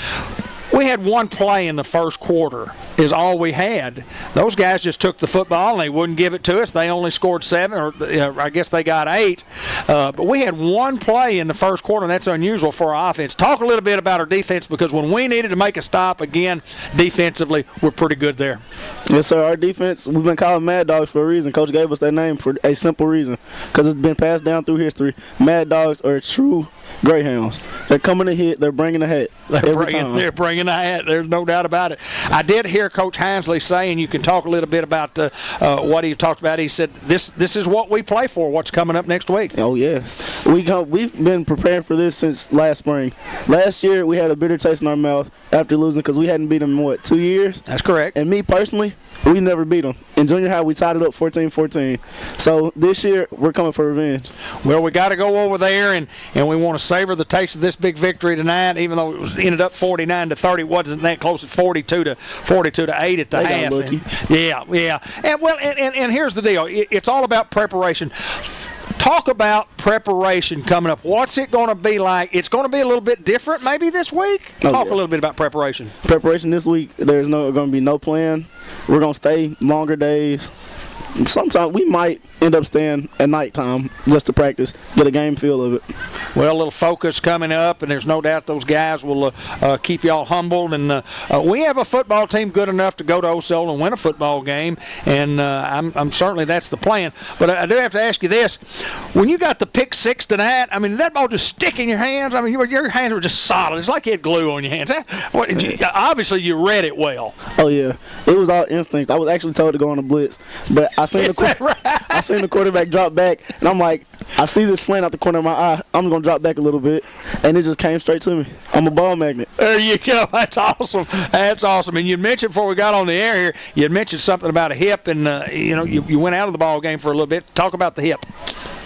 we had one play in the first quarter is all we had. Those guys just took the football and they wouldn't give it to us. They only scored 7, or I guess they got 8. But we had one play in the first quarter, and that's unusual for our offense. Talk a little bit about our defense, because when we needed to make a stop, again, defensively, we're pretty good there. Yes, sir. Our defense, we've been calling Mad Dogs for a reason. Coach gave us that name for a simple reason, because it's been passed down through history. Mad Dogs are true Greyhounds. They're coming to hit. They're bringing the hat every time. They're bringing tonight. There's no doubt about it. I did hear Coach Hinsley saying, you can talk a little bit about what he talked about. He said, this is what we play for, what's coming up next week. Oh, yes. We've been preparing for this since last spring. Last year, we had a bitter taste in our mouth after losing because we hadn't beat them in, 2 years? That's correct. And me, personally, we never beat them. In junior high, we tied it up 14-14. So this year, we're coming for revenge. Well, we got to go over there, and we want to savor the taste of this big victory tonight. Even though it ended up 49-30, it wasn't that close at 42-8 at the half. And here's the deal: it's all about preparation. Talk about preparation coming up. What's it going to be like? It's going to be a little bit different maybe this week. Talk a little bit about preparation. Preparation this week, there's going to be no plan. We're going to stay longer days. Sometimes we might end up staying at nighttime just to practice, get a game feel of it. Well, a little focus coming up, and there's no doubt those guys will keep y'all humbled. And we have a football team good enough to go to Osceola and win a football game, and I'm certainly that's the plan. But I do have to ask you this: when you got the pick six tonight, I mean, did that ball just stick in your hands? I mean, your hands were just solid. It's like you had glue on your hands. Obviously, you read it well. Oh yeah, it was all instinct. I was actually told to go on a blitz, but I seen I seen the quarterback drop back, and I'm like, I see this slant out the corner of my eye. I'm going to drop back a little bit, and it just came straight to me. I'm a ball magnet. There you go. That's awesome. That's awesome. And you mentioned before we got on the air here, you had mentioned something about a hip, and, you went out of the ball game for a little bit. Talk about the hip.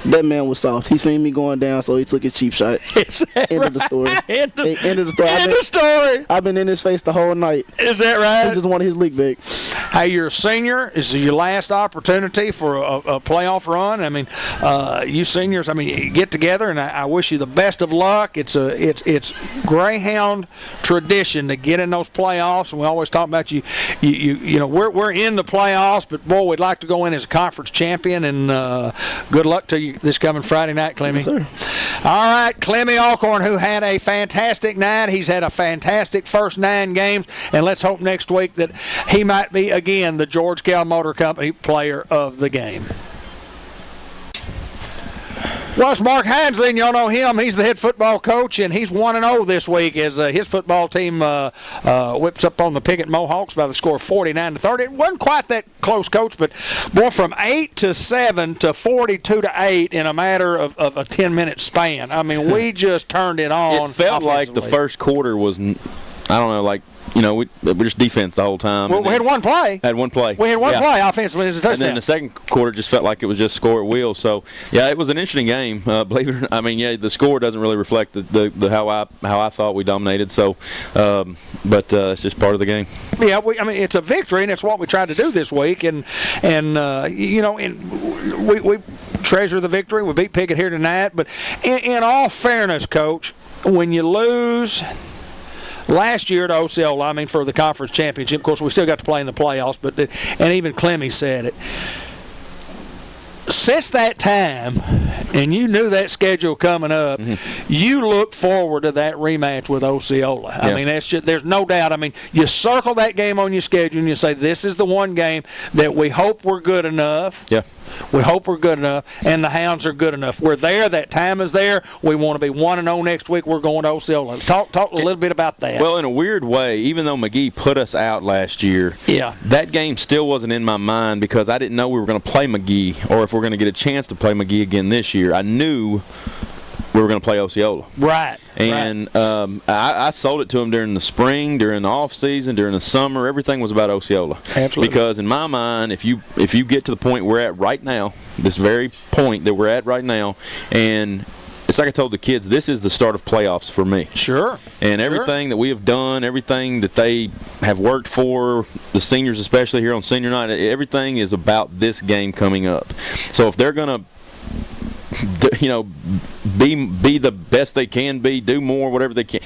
That man was soft. He seen me going down, so he took his cheap shot. End of the story. End of the story. I've been in his face the whole night. Is that right? He just wanted his league back. Hey, you're a senior. This is your last opportunity for a playoff run. I mean, you seniors, you get together, and I wish you the best of luck. It's Greyhound tradition to get in those playoffs, and we always talk about we're in the playoffs, but boy, we'd like to go in as a conference champion. And good luck to you this coming Friday night, Clemmy. Yes, sir. All right, Clemmy Alcorn, who had a fantastic night. He's had a fantastic first 9 games, and let's hope next week that he might be again the George Kell Motor Company player of the game. Well, it's Mark Hinsley, and y'all know him. He's the head football coach, and he's 1-0 this week as his football team whips up on the Piggott Mohawks by the score of 49-30. It wasn't quite that close, Coach, but boy, from 8-7 to 42-8 in a matter of a 10-minute span. I mean, we just turned it on. It felt like the first quarter was, I don't know, like, we just defense the whole time. Well, we had one play. We had one play offensively as a touchdown. And then the second quarter just felt like it was just score at will. So, yeah, it was an interesting game. Believe it or not, the score doesn't really reflect the how I thought we dominated. So, but it's just part of the game. Yeah, it's a victory, and it's what we tried to do this week. And we treasure the victory. We beat Piggott here tonight. But in all fairness, Coach, when you lose last year at Osceola, for the conference championship, of course, we still got to play in the playoffs, and even Clemmy said it. Since that time, and you knew that schedule coming up, you look forward to that rematch with Osceola. Yeah. That's just, there's no doubt. You circle that game on your schedule and you say, this is the one game that we hope we're good enough. Yeah. We hope we're good enough, and the Hounds are good enough. We're there. That time is there. We want to be 1-0 next week. We're going to Osceola. Talk a little bit about that. Well, in a weird way, even though McGee put us out last year, that game still wasn't in my mind because I didn't know we were going to play McGee or if we're going to get a chance to play McGee again this year. I knew we were going to play Osceola. Right. And I sold it to him during the spring, during the off season, during the summer. Everything was about Osceola. Absolutely. Because in my mind, if you get to the point we're at right now, this very point that we're at right now, and it's like I told the kids, this is the start of playoffs for me. Sure. And everything that we have done, everything that they have worked for, the seniors especially here on senior night, everything is about this game coming up. So if they're going to be the best they can be, do more, whatever they can,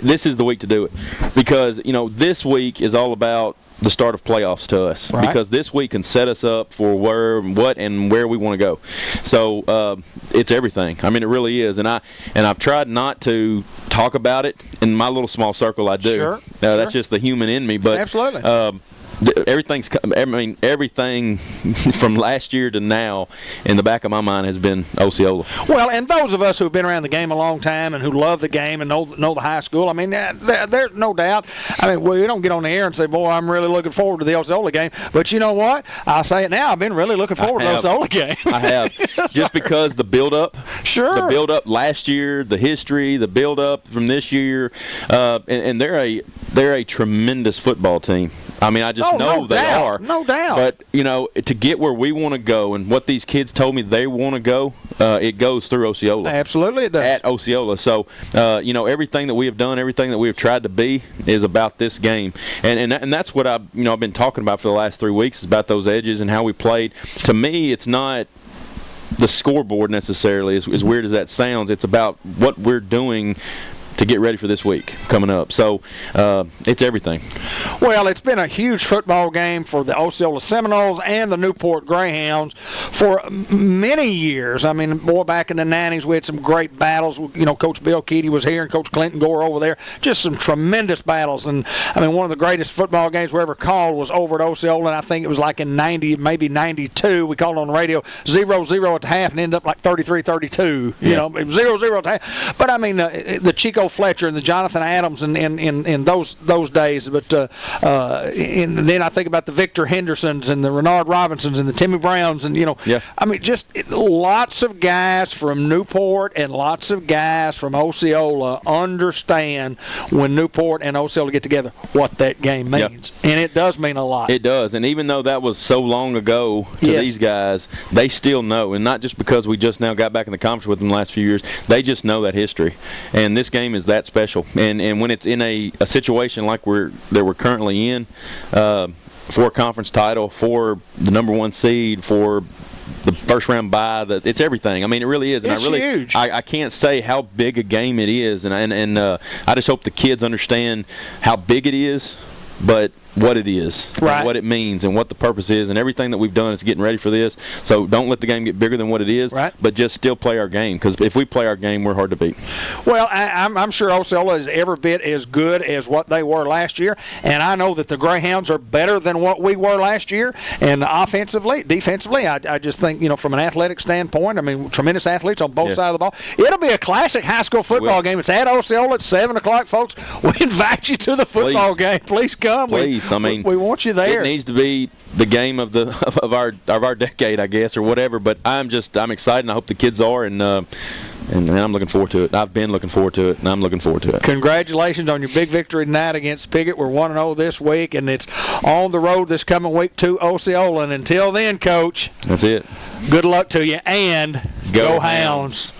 this is the week to do it, because this week is all about the start of playoffs to us, because this week can set us up for where we want to go. So it's everything. It really is, and I've tried not to talk about it in my little small circle. I do. Sure. That's just the human in me. But absolutely. everything from last year to now in the back of my mind has been Osceola. Well, and those of us who've been around the game a long time and who love the game and know the high school, I mean, there's no doubt. I mean, we don't get on the air and say, boy, I'm really looking forward to the Osceola game. But you know what? I'll say it now. I've been really looking forward to the Osceola game. I have. Just because the build-up. Sure. The build-up last year, the history, the build-up from this year. And they're a tremendous football team. I mean, I just know they are. No doubt. But, you know, to get where we want to go and what these kids told me they want to go, it goes through Osceola. Absolutely it does. At Osceola. So, you know, everything that we have done, everything that we have tried to be is about this game. And that's what I've been talking about for the last 3 weeks, is about those edges and how we played. To me, it's not the scoreboard necessarily, as weird as that sounds. It's about what we're doing to get ready for this week coming up. So it's everything. Well, it's been a huge football game for the Osceola Seminoles and the Newport Greyhounds for many years. I mean, boy, back in the 90s, we had some great battles. You know, Coach Bill Keedy was here and Coach Clinton Gore over there. Just some tremendous battles. And, I mean, one of the greatest football games we ever called was over at Osceola, and I think it was like in 90, maybe 92. We called it on the radio 0-0 at the half and ended up like 33-32. You know, it was 0-0 at the half. But, I mean, the Chico Fletcher and the Jonathan Adams in those days, but and then I think about the Victor Hendersons and the Renard Robinsons and the Timmy Browns, and I mean, just lots of guys from Newport and lots of guys from Osceola understand when Newport and Osceola get together what that game means, and it does mean a lot. It does, and even though that was so long ago to these guys, they still know, and not just because we just now got back in the conference with them the last few years, they just know that history, and this game is that special. And when it's in a situation like we're currently in, for a conference title, for the number 1 seed, for the first round bye, it's everything. I mean, it really is. And it's huge. I can't say how big a game it is, and I just hope the kids understand how big it is, but what it is, and what it means, and what the purpose is, and everything that we've done is getting ready for this. So don't let the game get bigger than what it is, but just still play our game, because if we play our game, we're hard to beat. Well, I'm sure Osceola is every bit as good as what they were last year, and I know that the Greyhounds are better than what we were last year, and offensively, defensively, I just think, from an athletic standpoint, I mean, tremendous athletes on both sides of the ball. It'll be a classic high school football game. It's at Osceola at 7 o'clock, folks. We invite you to the football game. Please come. Please. We want you there. It needs to be the game of our decade, I guess, or whatever. But I'm excited, and I hope the kids are, and I'm looking forward to it. I've been looking forward to it, and I'm looking forward to it. Congratulations on your big victory tonight against Piggott. We're 1-0 this week, and it's on the road this coming week to Osceola. And until then, Coach, that's it. Good luck to you, and go Hounds.